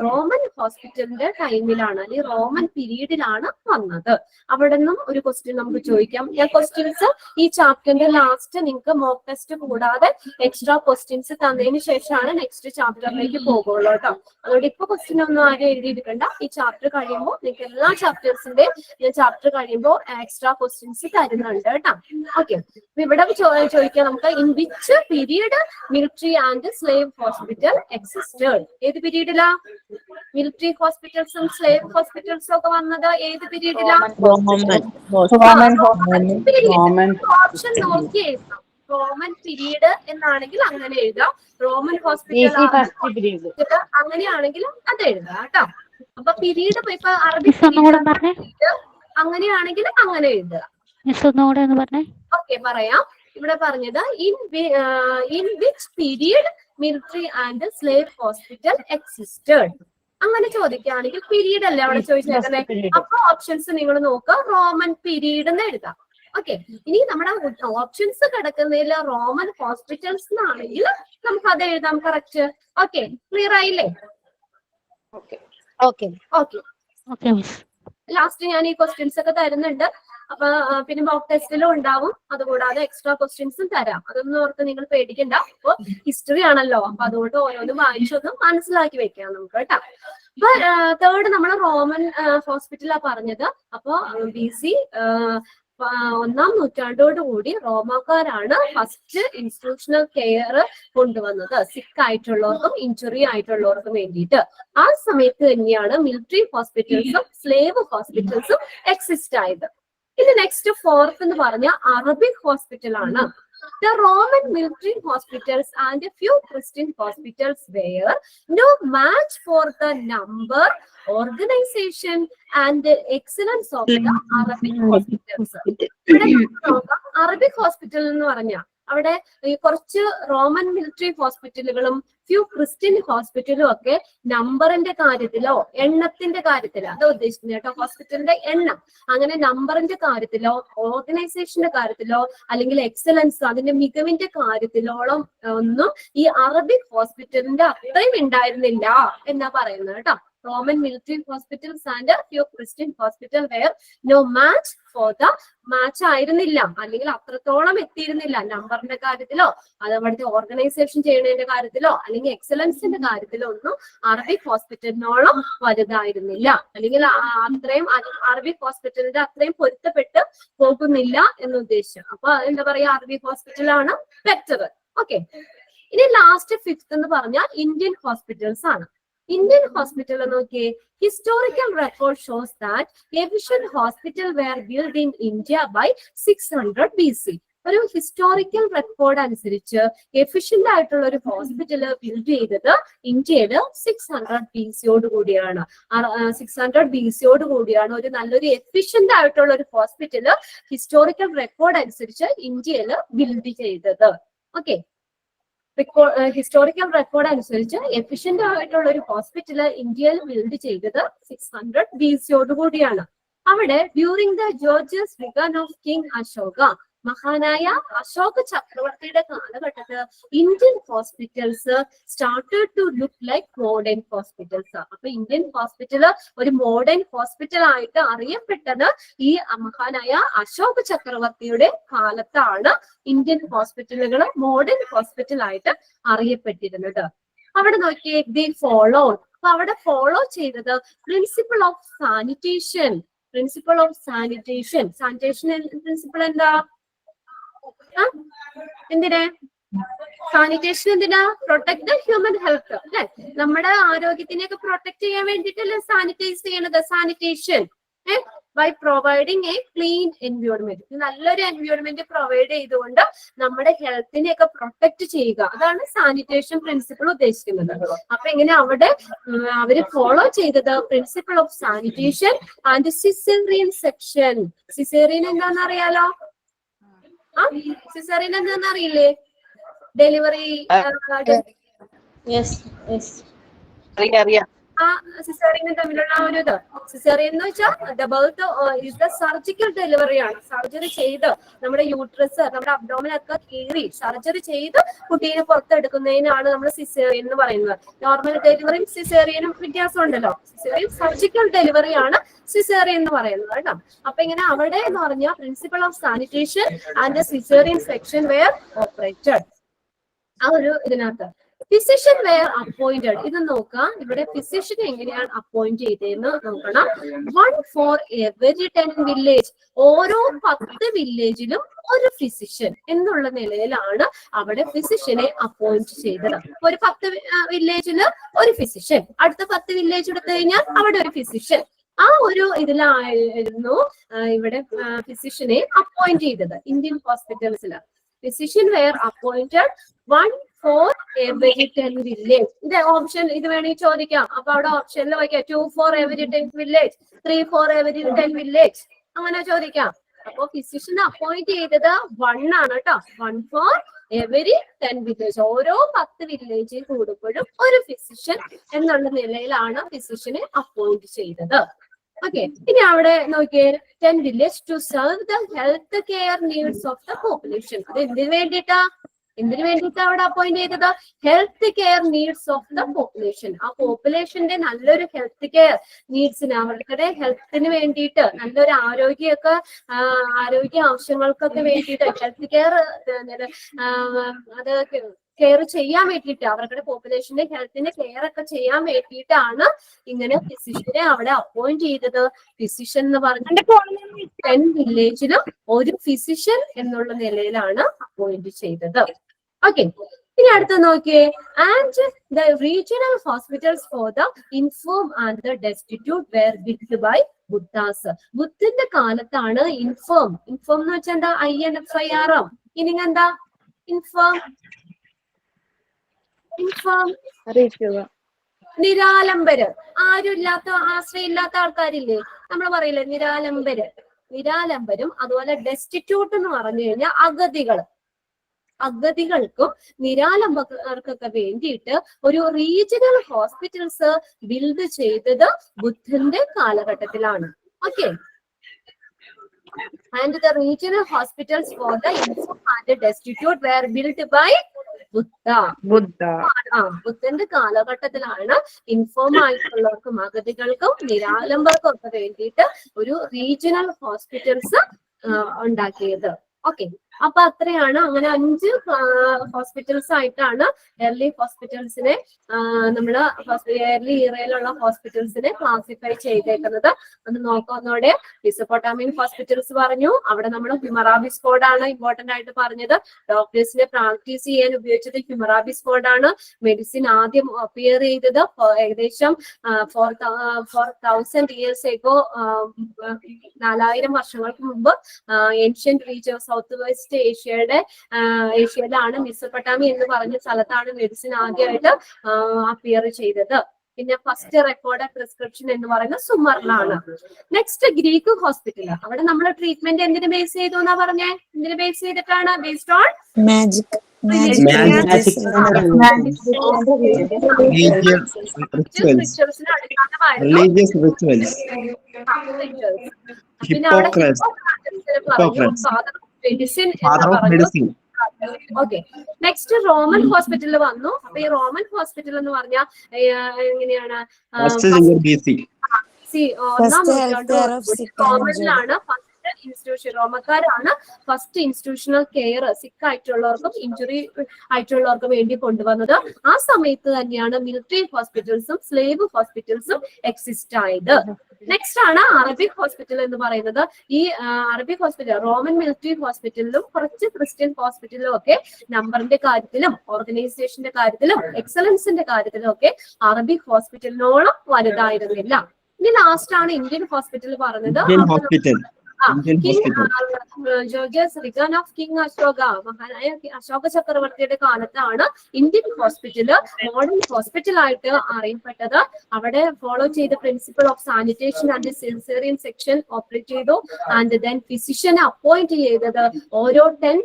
റോമൻ ഹോസ്പിറ്റലിന്റെ ടൈമിലാണ്, അല്ലെങ്കിൽ റോമൻ പീരീഡിലാണ് വന്നത്. അവിടെ നിന്നും ഒരു ക്വസ്റ്റ്യൻ നമുക്ക് ചോദിക്കാം. ഞാൻ ക്വസ്റ്റ്യൻസ് ഈ ചാപ്റ്ററിന്റെ ലാസ്റ്റ് നിങ്ങൾക്ക് മോക്ക് ടെസ്റ്റ് കൂടാതെ എക്സ്ട്രാ ക്വസ്റ്റ്യൻസ് തന്നതിന് ശേഷമാണ് നെക്സ്റ്റ് ചാപ്റ്ററിലേക്ക് പോകുള്ളൂ കേട്ടോ. അതുകൊണ്ട് ഇപ്പൊ ക്വസ്റ്റ്യൻ ഒന്നും ആരും എഴുതിയെടുക്കണ്ട. ഈ ചാപ്റ്റർ കഴിയുമ്പോൾ നിങ്ങൾക്ക് എല്ലാ ചാപ്റ്റേഴ്സിന്റെയും ഞാൻ ചാപ്റ്റർ കഴിയുമ്പോൾ എക്സ്ട്രാ ക്വസ്റ്റ്യൻസ് തരുന്നുണ്ട് കേട്ടോ. ഓക്കെ, ഇവിടെ ചോദിക്കാം നമുക്ക് in which period military and slave hospital existed. ഏത് പീരീഡിലാ മിലിറ്ററി ഹോസ്പിറ്റൽസും സ്ലേവ് ഹോസ്പിറ്റൽസും ഒക്കെ വന്നത്? ഏത് പീരീഡിലാ? ഓപ്ഷൻ നോക്കി എഴുതാം. റോമൻ പീരീഡ് എന്നാണെങ്കിൽ അങ്ങനെ എഴുതാം, റോമൻ ഹോസ്പിറ്റൽ അങ്ങനെയാണെങ്കിൽ അത് എഴുതാം കേട്ടോ. അപ്പൊ പീരീഡ് ഇപ്പൊ അറബിക് അങ്ങനെയാണെങ്കിൽ അങ്ങനെ എഴുതുക. ഓക്കെ, പറയാം. ഇവിടെ പറഞ്ഞത് in which period military and slave hospital existed. അങ്ങനെ ചോദിക്കുകയാണെങ്കിൽ പീരീഡ് അല്ലേ അവിടെ ചോദിച്ചേക്കുന്നത്. അപ്പൊ ഓപ്ഷൻസ് നിങ്ങൾ നോക്കുക, റോമൻ പീരീഡ് എന്ന് എഴുതാം. ഓക്കെ, ഇനി നമ്മുടെ ഓപ്ഷൻസ് കിടക്കുന്നതിൽ റോമൻ ഹോസ്പിറ്റൽസ് എന്നാണെങ്കിൽ നമുക്ക് അത് എഴുതാം. കറക്റ്റ്. ഓക്കെ, ക്ലിയർ ആയില്ലേ? ഓക്കെ, ലാസ്റ്റ് ഞാൻ ഈ ക്വസ്റ്റ്യൻസ് ഒക്കെ തരുന്നുണ്ട്. അപ്പൊ പിന്നെ മോക്ക് ടെസ്റ്റിലും ഉണ്ടാവും. അതുകൂടാതെ എക്സ്ട്രാ ക്വസ്റ്റ്യൻസും തരാം. അതൊന്നും ഓർത്ത് നിങ്ങൾ പേടിക്കണ്ട. അപ്പൊ ഹിസ്റ്ററി ആണല്ലോ, അപ്പൊ അതുകൊണ്ട് ഓരോന്നും വായിച്ചൊന്നും മനസ്സിലാക്കി വെക്കാം നമുക്ക് കേട്ടോ. അപ്പൊ തേർഡ് നമ്മൾ റോമൻ ഹോസ്പിറ്റലാ പറഞ്ഞത്. അപ്പൊ BC 1-ാം നൂറ്റാണ്ടോടുകൂടി റോമാക്കാരാണ് ഫസ്റ്റ് ഇൻസ്റ്റിറ്റ്യൂഷണൽ കെയർ കൊണ്ടുവന്നത് സിക്ക് ആയിട്ടുള്ളവർക്കും ഇഞ്ചുറി ആയിട്ടുള്ളവർക്കും വേണ്ടിയിട്ട്. ആ സമയത്ത് തന്നെയാണ് മിലിറ്ററി ഹോസ്പിറ്റൽസും സ്ലേവ് ഹോസ്പിറ്റൽസും എക്സിസ്റ്റ് ആയത്. ഇനി നെക്സ്റ്റ് ഫോർത്ത് എന്ന് പറഞ്ഞ അറബിക് ഹോസ്പിറ്റൽ ആണ്. The Roman military hospitals and a few Christian hospitals were no match for the number, organization and the excellence of the Arabic hospitals. Arabic hospital എന്ന് പറഞ്ഞാൽ അവിടെ ഈ കുറച്ച് റോമൻ മിലിറ്ററി ഹോസ്പിറ്റലുകളും ഫ്യൂ ക്രിസ്ത്യൻ ഹോസ്പിറ്റലും ഒക്കെ നമ്പറിന്റെ കാര്യത്തിലോ എണ്ണത്തിന്റെ കാര്യത്തിലോ അത് ഉദ്ദേശിക്കുന്നത് കേട്ടോ. ഹോസ്പിറ്റലിന്റെ എണ്ണം അങ്ങനെ നമ്പറിന്റെ കാര്യത്തിലോ ഓർഗനൈസേഷന്റെ കാര്യത്തിലോ അല്ലെങ്കിൽ എക്സലൻസ് അതിന്റെ മികവിന്റെ കാര്യത്തിലോളം ഒന്നും ഈ അറബിക് ഹോസ്പിറ്റലിന്റെ അത്രയും ഉണ്ടായിരുന്നില്ല എന്നാ പറയുന്നത് കേട്ടോ. Roman military hospitals and a few Christian hospital were no match for the match ആയിരുന്നില്ല, അല്ലെങ്കിൽ അത്രത്തോളം എത്തിയിരുന്നില്ല നമ്പറിന്റെ കാര്യത്തിലോ അത് അവിടുത്തെ ഓർഗനൈസേഷൻ ചെയ്യുന്നതിന്റെ കാര്യത്തിലോ അല്ലെങ്കിൽ എക്സലൻസിന്റെ കാര്യത്തിലോ ഒന്നും അറബിക് ഹോസ്പിറ്റലിനോളം വലുതായിരുന്നില്ല, അല്ലെങ്കിൽ അത്രയും അറബിക് ഹോസ്പിറ്റലിന്റെ അത്രയും പൊരുത്തപ്പെട്ട് പോകുന്നില്ല എന്ന് ഉദ്ദേശിച്ചു. അപ്പൊ എന്താ പറയാ, അറബിക് ഹോസ്പിറ്റലാണ് ബെറ്റർ. ഓക്കെ, ഇനി ലാസ്റ്റ് ഫിഫ്ത്ത് എന്ന് പറഞ്ഞാൽ ഇന്ത്യൻ ഹോസ്പിറ്റൽസ് ആണ്. Indian hospital നോക്കിയേ, historical record shows that efficient hospital were built in India by 600 BC. ഒരു ഹിസ്റ്റോറിക്കൽ റെക്കോർഡ് അനുസരിച്ച് എഫിഷ്യന്റ് ആയിട്ടുള്ള ഒരു ഹോസ്പിറ്റൽ ബിൽഡ് ചെയ്തത് ഇന്ത്യയിൽ 600 BC കൂടിയാണ്. 600 BC കൂടിയാണ് ഒരു നല്ലൊരു എഫിഷ്യന്റ് ആയിട്ടുള്ള ഒരു ഹോസ്പിറ്റൽ ഹിസ്റ്റോറിക്കൽ റെക്കോർഡ് അനുസരിച്ച് ഇന്ത്യയിൽ ബിൽഡ് ചെയ്തത്. ഓക്കെ, ഹിസ്റ്റോറിക്കൽ റെക്കോർഡ് അനുസരിച്ച് എഫിഷ്യന്റ് ആയിട്ടുള്ള ഒരു ഹോസ്പിറ്റൽ ഇന്ത്യയിൽ ബിൽഡ് ചെയ്തത് 600 BC കൂടിയാണ്. അവിടെ during the George's reign of king Ashoka, മഹാനായ അശോക ചക്രവർത്തിയുടെ കാലഘട്ടത്തിൽ Indian hospitals started to look like modern hospitals. അപ്പൊ ഇന്ത്യൻ ഹോസ്പിറ്റൽ ഒരു മോഡേൺ ഹോസ്പിറ്റൽ ആയിട്ട് അറിയപ്പെട്ടത് ഈ മഹാനായ അശോക ചക്രവർത്തിയുടെ കാലത്താണ് ഇന്ത്യൻ ഹോസ്പിറ്റലുകൾ മോഡേൺ ഹോസ്പിറ്റൽ ആയിട്ട് അറിയപ്പെട്ടിരുന്നത്. അവിടെ നോക്കിയേ, ദി ഫോളോ. അപ്പൊ അവിടെ ഫോളോ ചെയ്തത് principle of sanitation. Principle of sanitation, sanitation principle എന്താ? എന്തിനാ സാനിറ്റേഷൻ? എന്തിനാ? പ്രൊട്ടക്ട് ദ ഹ്യൂമൻ ഹെൽത്ത് അല്ലെ, നമ്മുടെ ആരോഗ്യത്തിനെയൊക്കെ പ്രൊട്ടക്ട് ചെയ്യാൻ വേണ്ടിട്ടല്ലേ സാനിറ്റൈസ് ചെയ്യണത്. Sanitation by providing a clean environment, നല്ലൊരു എൻവയോൺമെന്റ് പ്രൊവൈഡ് ചെയ്തുകൊണ്ട് നമ്മുടെ ഹെൽത്തിനെയൊക്കെ പ്രൊട്ടക്ട് ചെയ്യുക, അതാണ് സാനിറ്റേഷൻ പ്രിൻസിപ്പിൾ ഉദ്ദേശിക്കുന്നത്. അപ്പൊ ഇങ്ങനെ അവിടെ അവര് ഫോളോ ചെയ്തത് principle of sanitation and caesarean section. Caesarean എന്താണെന്ന് അറിയാലോ? സിസേറിയൻ എന്താണെന്ന് അറിയില്ലേ? ഡെലിവറി ആ സിസേറിയനും തമ്മിലുള്ള ഒരു ഇത്. സിസേറിയൻ എന്ന് വെച്ചാൽ the birth is the surgical delivery ആണ്. സർജറി ചെയ്ത് നമ്മുടെ യൂട്രസ് നമ്മുടെ അബ്ഡോമിനൊക്കെ കീറി സർജറി ചെയ്ത് കുട്ടീനെ പുറത്തെടുക്കുന്നതിനാണ് നമ്മൾ സിസേറിയൻ എന്ന് പറയുന്നത്. നോർമൽ ഡെലിവറിയും സിസേറിയനും വ്യത്യാസം ഉണ്ടല്ലോ. സിസേറിയൻ സർജിക്കൽ ഡെലിവറി ആണ് സിസേറിയൻ എന്ന് പറയുന്നത് കേട്ടോ. അപ്പൊ ഇങ്ങനെ അവിടെ എന്ന് പറഞ്ഞാൽ principle of sanitation and caesarean section were operated. ആ ഒരു ഇതിനകത്ത് ഫിസിഷ്യൻ വെയർ അപ്പോയിന്റഡ്. ഇത് നോക്കാം, ഇവിടെ ഫിസിഷ്യൻ എങ്ങനെയാണ് അപ്പോയിന്റ് ചെയ്തതെന്ന് നോക്കണം. 1 for every 10 വില്ലേജ്, ഓരോ 10 വില്ലേജിലും ഒരു ഫിസിഷ്യൻ എന്നുള്ള നിലയിലാണ് അവിടെ ഫിസിഷ്യനെ അപ്പോയിന്റ് ചെയ്തത്. ഒരു 10 വില്ലേജില് ഒരു ഫിസിഷ്യൻ, അടുത്ത 10 വില്ലേജ് എടുത്തു കഴിഞ്ഞാൽ അവിടെ ഒരു ഫിസിഷ്യൻ. ആ ഒരു ഇതിലായിരുന്നു ഇവിടെ ഫിസിഷ്യനെ അപ്പോയിന്റ് ചെയ്തത് ഇന്ത്യൻ ഹോസ്പിറ്റൽസിൽ. Physicians were appointed 1 for every 10 village. ഇത് ഓപ്ഷൻ ഇത് വേണമെങ്കിൽ ചോദിക്കാം. അപ്പൊ അവിടെ ഓപ്ഷനിൽ വയ്ക്കാം 2 for every 10 village, 3 for every 10 village, അങ്ങനെ ചോദിക്കാം. അപ്പൊ ഫിസിഷ്യൻ അപ്പോയിന്റ് ചെയ്തത് 1 ആണ് കേട്ടോ. 1 for every 10 village. ഓരോ 10 വില്ലേജ് കൂടുമ്പോഴും ഒരു ഫിസിഷ്യൻ എന്നുള്ള നിലയിലാണ് ഫിസിഷ്യനെ അപ്പോയിന്റ് ചെയ്തത്. ഓക്കെ, ഇനി അവിടെ നോക്കിയേ 10 village to serve the health care needs of the population. അത് എന്തിനു വേണ്ടിയിട്ടാ അവിടെ അപ്പോയിന്റ് ചെയ്തത്? Health care needs of the population. ആ പോപ്പുലേഷന്റെ നല്ലൊരു ഹെൽത്ത് കെയർ നീഡ്സിന്, അവരുടെ ഹെൽത്തിന് വേണ്ടിയിട്ട്, നല്ലൊരു ആരോഗ്യ ആവശ്യങ്ങൾക്കൊക്കെ വേണ്ടിയിട്ട് ഹെൽത്ത് കെയർ അത് കെയർ ചെയ്യാൻ വേണ്ടിയിട്ട്, അവരുടെ പോപ്പുലേഷന്റെ ഹെൽത്തിന്റെ കെയർ ഒക്കെ ചെയ്യാൻ വേണ്ടിയിട്ടാണ് ഇങ്ങനെ ഫിസിഷ്യനെ അവിടെ അപ്പോയിന്റ് ചെയ്തത്. ഫിസിഷ്യൻ എന്ന് പറഞ്ഞിട്ട് 10 വില്ലേജിലും ഒരു ഫിസിഷ്യൻ എന്നുള്ള നിലയിലാണ് അപ്പോയിന്റ് ചെയ്തത്. ഓക്കെ, ഇനി അടുത്ത് നോക്കിയേ. And the regional hospitals for the infirm and the destitute were build by Buddhas. ബുദ്ധന്റെ കാലത്താണ് ഇൻഫോം എന്ന് വെച്ചാൽ എന്താ? INFIRM. ഇനി എന്താ ഇൻഫോം? അറിയിക്കുക. നിരാലംബര്, ആരുമില്ലാത്ത, ആശ്രയില്ലാത്ത ആൾക്കാരില്ലേ, നമ്മൾ പറയില്ലേ നിരാലംബരും അതുപോലെ ഡെസ്റ്റിറ്റ്യൂട്ട് എന്ന് പറഞ്ഞു കഴിഞ്ഞാൽ അഗതികൾക്കും നിരാലംബർക്കൊക്കെ വേണ്ടിയിട്ട് ഒരു റീജിയണൽ ഹോസ്പിറ്റൽസ് ബിൽഡ് ചെയ്തത് ബുദ്ധന്റെ കാലഘട്ടത്തിലാണ്. Okay, and the regional hospitals for the infirm and destitute were build by ബുദ്ധന്റെ കാലഘട്ടത്തിലാണ് ഇൻഫോം ആയിട്ടുള്ളവർക്കും അഗതികൾക്കും നിരാലംബർക്കും ഒക്കെ വേണ്ടിയിട്ട് ഒരു റീജിയണൽ ഹോസ്പിറ്റൽസ് ഉണ്ടാക്കിയത്. ഓക്കെ, അപ്പൊ അത്രയാണ്. അങ്ങനെ 5 ഹോസ്പിറ്റൽസ് ആയിട്ടാണ് എർലി ഹോസ്പിറ്റൽസിനെ നമ്മള് എർലി ഇറയിലുള്ള ഹോസ്പിറ്റൽസിനെ ക്ലാസിഫൈ ചെയ്തേക്കുന്നത്. അത് നോക്കാവുന്നതോടെ മെസൊപ്പൊട്ടാമിയൻ ഹോസ്പിറ്റൽസ് പറഞ്ഞു. അവിടെ നമ്മൾ ഹ്യൂമറാബിസ് കോഡാണ് ഇമ്പോർട്ടന്റ് ആയിട്ട് പറഞ്ഞത്. ഡോക്ടേഴ്സിനെ പ്രാക്ടീസ് ചെയ്യാൻ ഉപയോഗിച്ചത് ഹ്യൂമറാബിസ് കോഡാണ്. മെഡിസിൻ ആദ്യം അപ്പിയർ ചെയ്തത് ഏകദേശം 4000 years ago, 4000 വർഷങ്ങൾക്ക് മുമ്പ് ഏൻഷ്യന്റ് റീജിയൻ സൗത്ത് വെസ്റ്റ് ഏഷ്യയിലാണ് മെസൊപ്പൊട്ടാമിയ എന്ന് പറഞ്ഞ സ്ഥലത്താണ് മെഡിസിൻ ആദ്യമായിട്ട് അപ്പിയർ ചെയ്തത്. പിന്നെ ഫസ്റ്റ് റെക്കോർഡ് പ്രിസ്ക്രിപ്ഷൻ എന്ന് പറയുന്നത് സുമറിലാണ്. Next Greek hospital. അവിടെ നമ്മൾ ട്രീറ്റ്മെന്റ് എന്തിനു ബേസ് ചെയ്തു എന്നാ പറഞ്ഞേ? എന്തിനു ബേസ് ചെയ്തിട്ടാണ്? Based on magic. പിന്നെ അവിടെ മെഡിസിൻ എന്ന് പറഞ്ഞു. ഓക്കെ, നെക്സ്റ്റ് റോമൻ ഹോസ്പിറ്റലിൽ വന്നു. അപ്പൊ ഈ റോമൻ ഹോസ്പിറ്റൽ എന്ന് പറഞ്ഞാൽ എങ്ങനെയാണ്? റോമനിലാണ് ഫസ്റ്റ് ഇൻസ്റ്റിറ്റ്യൂഷൻ, റോമക്കാരാണ് ഫസ്റ്റ് ഇൻസ്റ്റിറ്റ്യൂഷണൽ കെയർ സിക്ക് ആയിട്ടുള്ളവർക്കും ഇഞ്ചുറി ആയിട്ടുള്ളവർക്കും വേണ്ടി കൊണ്ടുവന്നത്. ആ സമയത്ത് തന്നെയാണ് മിലിറ്ററി ഹോസ്പിറ്റൽസും സ്ലേവ് ഹോസ്പിറ്റൽസും എക്സിസ്റ്റ് ആയത്. നെക്സ്റ്റ് ആണ് അറബിക് ഹോസ്പിറ്റൽ എന്ന് പറയുന്നത്. ഈ അറബിക് ഹോസ്പിറ്റൽ റോമൻ മിലിറ്ററി ഹോസ്പിറ്റലിലും കുറച്ച് ക്രിസ്ത്യൻ ഹോസ്പിറ്റലിലും ഒക്കെ നമ്പറിന്റെ കാര്യത്തിലും ഓർഗനൈസേഷന്റെ കാര്യത്തിലും എക്സലൻസിന്റെ കാര്യത്തിലും ഒക്കെ അറബിക് ഹോസ്പിറ്റലിനോളം വലുതായിരുന്നില്ല. ഇനി ലാസ്റ്റ് ആണ് ഇന്ത്യൻ ഹോസ്പിറ്റൽ പറഞ്ഞത്. ജോർജിയസ് റിഗൻ ഓഫ് കിങ് അശോക, മഹാനായ അശോക ചക്രവർത്തിയുടെ കാലത്താണ് ഇന്ത്യൻ ഹോസ്പിറ്റല് മോഡേൺ ഹോസ്പിറ്റൽ ആയിട്ട് അറിയപ്പെട്ടത്. അവിടെ ഫോളോ ചെയ്ത principle of sanitation and caesarean section operate ചെയ്തു. ആൻഡ് ദെൻ ഫിസിഷ്യനെ അപ്പോയിന്റ് ചെയ്തത് ഓരോ 10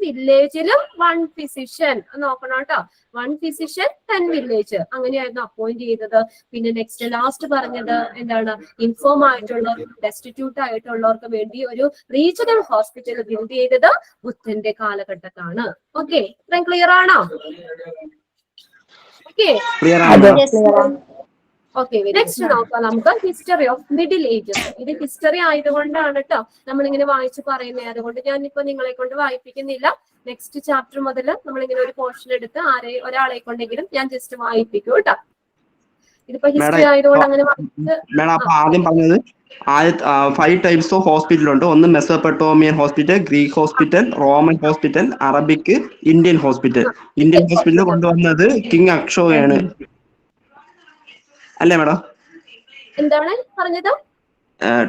വില്ലേജിലും 1 ഫിസിഷ്യൻ നോക്കണം കേട്ടോ. 1 ഫിസിഷ്യൻ 10 വില്ലേജ് അങ്ങനെയായിരുന്നു അപ്പോയിന്റ് ചെയ്തത്. പിന്നെ നെക്സ്റ്റ് ലാസ്റ്റ് പറഞ്ഞത് എന്താണ്? ഇൻഫോം ആയിട്ടുള്ളവർക്കും ഡെസ്റ്റിറ്റ്യൂട്ട് ആയിട്ടുള്ളവർക്ക് വേണ്ടി ഒരു റീജിയണൽ ഹോസ്പിറ്റൽ ബിൽഡ് ചെയ്തത് ബുദ്ധന്റെ കാലഘട്ടത്താണ്. ഓക്കെ, ഇത്രയും ക്ലിയർ ആണോ? ഓക്കെ, നെക്സ്റ്റ് നോക്കാം നമുക്ക് ഹിസ്റ്ററി ഓഫ് മിഡിൽ ഏജസ്. ഇത് ഹിസ്റ്ററി ആയതുകൊണ്ടാണ് കേട്ടോ നമ്മളിങ്ങനെ വായിച്ചു പറയുന്നത്. അതുകൊണ്ട് ഞാനിപ്പോ നിങ്ങളെ കൊണ്ട് വായിപ്പിക്കുന്നില്ല. നെക്സ്റ്റ് ചാപ്റ്റർ മുതൽ നമ്മളിങ്ങനെ ഒരു പോർഷൻ എടുത്ത് ഒരാളെ കൊണ്ടെങ്കിലും ഞാൻ ജസ്റ്റ് വായിപ്പിക്കും കേട്ടോ. ഇതിപ്പോ ഹിസ്റ്ററി ആയതുകൊണ്ട് അങ്ങനെ ആദ്യം പറഞ്ഞത് 5 ടൈപ്സ് ഓഫ് ഹോസ്പിറ്റൽ ഉണ്ട്. ഒന്ന് Mesopotamian hospital, Greek hospital, Roman hospital, Arabic, Indian hospital. Indian hospital കൊണ്ടുവന്നത് കിങ് അക്ഷോയാണ് അല്ലേ മാഡം? എന്താണ് പറഞ്ഞത്?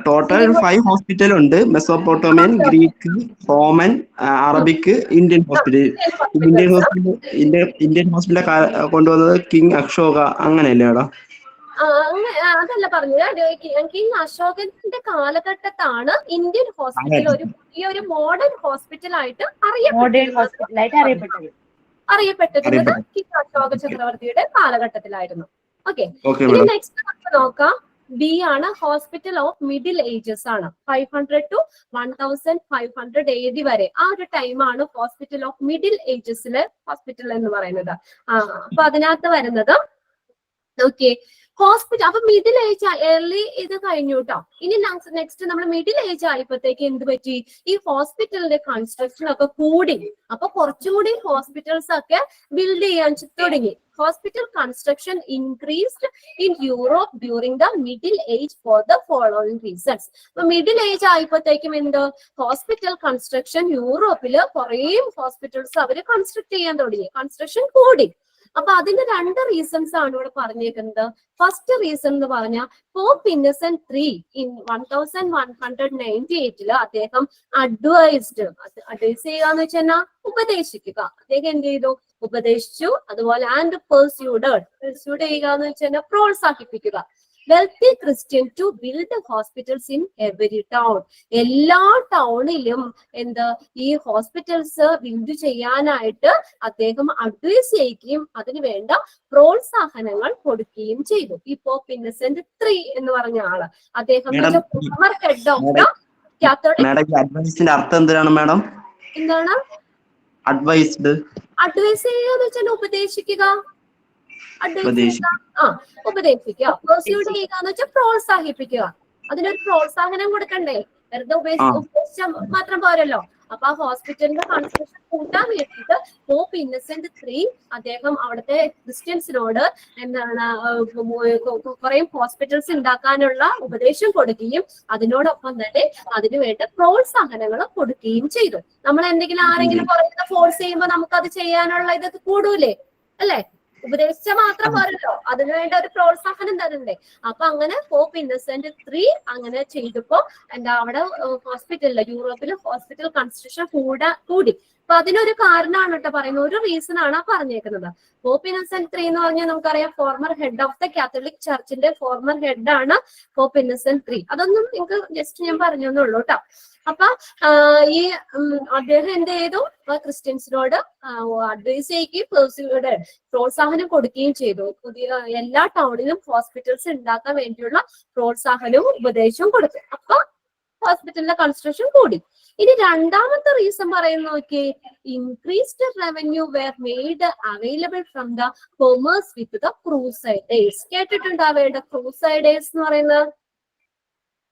ടോട്ടൽ 5 ഹോസ്പിറ്റൽ ഉണ്ട്. Mesopotamian, Greek, Roman, Arabic, Indian hospital. Indian hospital കൊണ്ടുവന്നത് കിങ് അശോക അങ്ങനെയല്ലേ അവിടെ? അതല്ല പറഞ്ഞത്. കിങ് അശോകന്റെ കാലഘട്ടത്താണ് ഇന്ത്യൻ ഹോസ്പിറ്റൽ ഒരു മോഡേൺ ഹോസ്പിറ്റൽ ആയിട്ട് അറിയപ്പെട്ടിരുന്നത്. കിങ് അശോക ചക്രവർത്തിയുടെ കാലഘട്ടത്തിലായിരുന്നു. ഓക്കെ, ഇനി നെക്സ്റ്റ് നമുക്ക് നോക്കാം. ബി ആണ് ഹോസ്പിറ്റൽ ഓഫ് മിഡിൽ ഏജസ് ആണ്. 500 to 1500 AD വരെ ആ ഒരു ടൈമാണ് ഹോസ്പിറ്റൽ ഓഫ് മിഡിൽ ഏജസിലെ ഹോസ്പിറ്റൽ എന്ന് പറയുന്നത്. അപ്പൊ അതിനകത്ത് വരുന്നത് ഓക്കെ ഹോസ്പിറ്റൽ. അപ്പൊ മിഡിൽ ഏജ് ഏർലി ഇത് കഴിഞ്ഞു കേട്ടോ. ഇനി നെക്സ്റ്റ് നമ്മൾ മിഡിൽ ഏജ് ആയപ്പോഴത്തേക്ക് എന്ത് പറ്റി? ഈ ഹോസ്പിറ്റലിന്റെ കൺസ്ട്രക്ഷൻ ഒക്കെ കൂടി. അപ്പൊ കുറച്ചുകൂടി ഹോസ്പിറ്റൽസ് ഒക്കെ ബിൽഡ് ചെയ്യാൻ തുടങ്ങി. Hospital construction increased in Europe during the Middle Age for the following reasons. അപ്പൊ മിഡിൽ ഏജ് ആയപ്പോഴത്തേക്കും എന്ത്? ഹോസ്പിറ്റൽ കൺസ്ട്രക്ഷൻ യൂറോപ്പില് കുറേ ഹോസ്പിറ്റൽസ് അവര് കൺസ്ട്രക്ട് ചെയ്യാൻ തുടങ്ങി. കൺസ്ട്രക്ഷൻ കൂടി. അപ്പൊ അതിന്റെ 2 റീസൺസ് ആണ് ഇവിടെ പറഞ്ഞേക്കുന്നത്. ഫസ്റ്റ് റീസൺ എന്ന് പറഞ്ഞാൽ പോപ്പ് ഇന്നസെന്റ് III in 1198 അദ്ദേഹം അഡ്വൈസ് ചെയ്യുക എന്ന് വെച്ചാൽ ഉപദേശിക്കുക. അദ്ദേഹം എന്ത് ചെയ്തു? ഉപദേശിച്ചു. അതുപോലെ ആൻഡ് പെർസ്യൂഡ് ചെയ്യുക എന്ന് വെച്ചാൽ പ്രോത്സാഹിപ്പിക്കുക. Wealthy Christian to build hospitals in every town. എല്ലാ ടൗണിലും ഈ ഹോസ്പിറ്റൽസ് ബിൽഡ് ചെയ്യാനായിട്ട് അദ്ദേഹം അഡ്വൈസ് ചെയ്യുകയും അതിന് വേണ്ട പ്രോത്സാഹനങ്ങൾ കൊടുക്കുകയും ചെയ്തു. ഈ പോപ്പ് ഇന്നസെന്റ് III എന്ന് പറഞ്ഞ ആള് അദ്ദേഹം ഫോർമർ ഹെഡ് ഓഫ് ദ അഡ്വൈസിന്റെ അർത്ഥം എന്താണ് മാഡം? എന്താണ് അഡ്വൈസ്ഡ്? അഡ്വൈസ് ചെയ്യുക എന്ന് വെച്ചാൽ ഉപദേശിക്കുക. ഉപദേശിക്കുക. പെർസ്യൂഡ് ചെയ്യുക എന്ന് വെച്ചാൽ പ്രോത്സാഹിപ്പിക്കുക. അതിനൊരു പ്രോത്സാഹനം കൊടുക്കണ്ടേ? വെറുതെ ഉപദേശിച്ചാൽ മാത്രം പോരല്ലോ. അപ്പൊ ആ ഹോസ്പിറ്റലിന്റെ കൺസ്ട്രക്ഷൻ കൂട്ടാൻ വേണ്ടിയിട്ട് പോപ്പ് ഇന്നസെന്റ് III അദ്ദേഹം അവിടുത്തെ ക്രിസ്ത്യൻസിനോട് കുറെ ഹോസ്പിറ്റൽസ് ഉണ്ടാക്കാനുള്ള ഉപദേശം കൊടുക്കുകയും അതിനോടൊപ്പം തന്നെ അതിനുവേണ്ട പ്രോത്സാഹനങ്ങൾ കൊടുക്കുകയും ചെയ്തു. നമ്മൾ എന്തെങ്കിലും ആരെങ്കിലും പറയുന്നത് ഫോഴ്സ് ചെയ്യുമ്പോൾ നമുക്ക് അത് ചെയ്യാനുള്ള ഇത് കൂടൂലേ? അല്ലെ? ഉപദേശിച്ച മാത്രം പോരല്ലോ, അതിനുവേണ്ട ഒരു പ്രോത്സാഹനം തരണ്ടേ? അപ്പൊ അങ്ങനെ പോപ്പ് ഇന്നസെന്റ് III അങ്ങനെ ചെയ്തപ്പോ അവിടെ ഹോസ്പിറ്റലില് യൂറോപ്പില് ഹോസ്പിറ്റൽ കൺസ്ട്രക്ഷൻ കൂടി. അപ്പൊ അതിനൊരു കാരണമാണ് കേട്ടോ പറയുന്നത്. ഒരു റീസൺ ആണ് പറഞ്ഞേക്കുന്നത്. പോപ്പ് ഇന്നസെന്റ് III എന്ന് പറഞ്ഞാൽ നമുക്കറിയാം former head of the Catholic ചർച്ചിന്റെ ഫോർമർ ഹെഡ് ആണ് പോപ്പ് ഇന്നസെന്റ് III. അതൊന്നും നിങ്ങൾക്ക് ജസ്റ്റ് ഞാൻ പറഞ്ഞെന്നുള്ളൂ കേട്ടോ. അപ്പൊ ഈ അദ്ദേഹം എന്ത് ചെയ്തു? ക്രിസ്ത്യൻസിനോട് അഡ്വൈസ് ചെയ്യുകയും പ്രോത്സാഹനം കൊടുക്കുകയും ചെയ്തു. പുതിയ എല്ലാ ടൗണിലും ഹോസ്പിറ്റൽസ് ഉണ്ടാക്കാൻ വേണ്ടിയുള്ള പ്രോത്സാഹനവും ഉപദേശവും കൊടുത്തു. അപ്പൊ ഹോസ്പിറ്റലിന്റെ കൺസ്ട്രക്ഷൻ കൂടി. ഇനി രണ്ടാമത്തെ റീസൺ പറയുന്ന നോക്കി, increased revenue were made available from the commerce with the crusaders. കേട്ടിട്ടുണ്ടാവേണ്ട ക്രൂസൈഡേഴ്സ് എന്ന് പറയുന്നത്?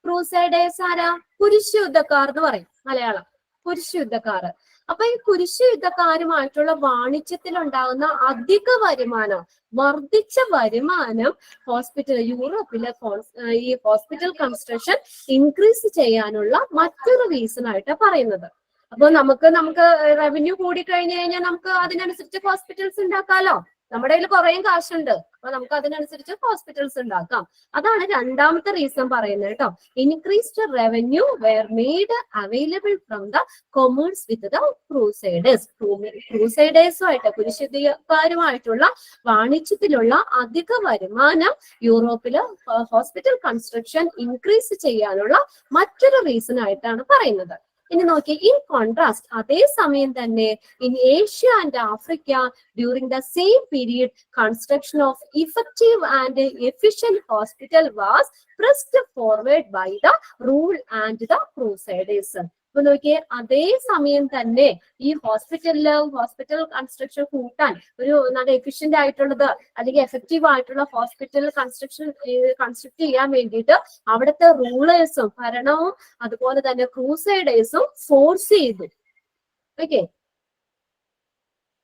ക്രൂസൈഡേഴ്സ് ആരാ? കുരിശ് യുദ്ധക്കാർ എന്ന് പറയും മലയാളം. കുരിശ് യുദ്ധക്കാർ. അപ്പൊ ഈ കുരിശ് യുദ്ധക്കാരുമായിട്ടുള്ള വാണിജ്യത്തിലുണ്ടാകുന്ന അധിക വരുമാനം, വർദ്ധിച്ച വരുമാനം യൂറോപ്പിലെ ഈ ഹോസ്പിറ്റൽ കൺസ്ട്രക്ഷൻ ഇൻക്രീസ് ചെയ്യാനുള്ള മറ്റൊരു റീസൺ ആയിട്ട് പറയുന്നത്. അപ്പൊ നമുക്ക് റവന്യൂ കൂടി കഴിഞ്ഞു കഴിഞ്ഞാൽ നമുക്ക് അതിനനുസരിച്ച് ഹോസ്പിറ്റൽസ് ഉണ്ടാക്കാലോ. നമ്മുടെ കയ്യിൽ കുറേ കാശുണ്ട്, അപ്പൊ നമുക്ക് അതിനനുസരിച്ച് ഹോസ്പിറ്റൽസ് ഉണ്ടാക്കാം. അതാണ് രണ്ടാമത്തെ റീസൺ പറയുന്നത് കേട്ടോ. Increased revenue were made available from the commerce with the crusaders. ക്രൂസൈഡേഴ്സുമായിട്ട് കുരിശുകാരുമായിട്ടുള്ള വാണിജ്യത്തിലുള്ള അധിക വരുമാനം യൂറോപ്പില് ഹോസ്പിറ്റൽ കൺസ്ട്രക്ഷൻ ഇൻക്രീസ് ചെയ്യാനുള്ള മറ്റൊരു റീസൺ ആയിട്ടാണ് പറയുന്നത്. ഇനി നോക്കി, ഇൻ കോൺട്രാസ്റ്റ് അതേസമയം തന്നെ in Asia and Africa during the same period construction of effective and efficient hospital was pressed forward by the rule and the crusaders. അപ്പൊ നോക്കിയേ, അതേ സമയം തന്നെ ഈ ഹോസ്പിറ്റൽ കൺസ്ട്രക്ഷൻ കൂട്ടാൻ ഒരു നല്ല എഫിഷ്യന്റ് ആയിട്ടുള്ളത് അല്ലെങ്കിൽ എഫക്റ്റീവ് ആയിട്ടുള്ള ഹോസ്പിറ്റൽ കൺസ്ട്രക്ട് ചെയ്യാൻ വേണ്ടിയിട്ട് അവിടുത്തെ റൂളേഴ്സും ഭരണവും അതുപോലെ തന്നെ ക്രൂസൈഡേഴ്സും ഫോഴ്സ് ചെയ്തു. ഓക്കെ,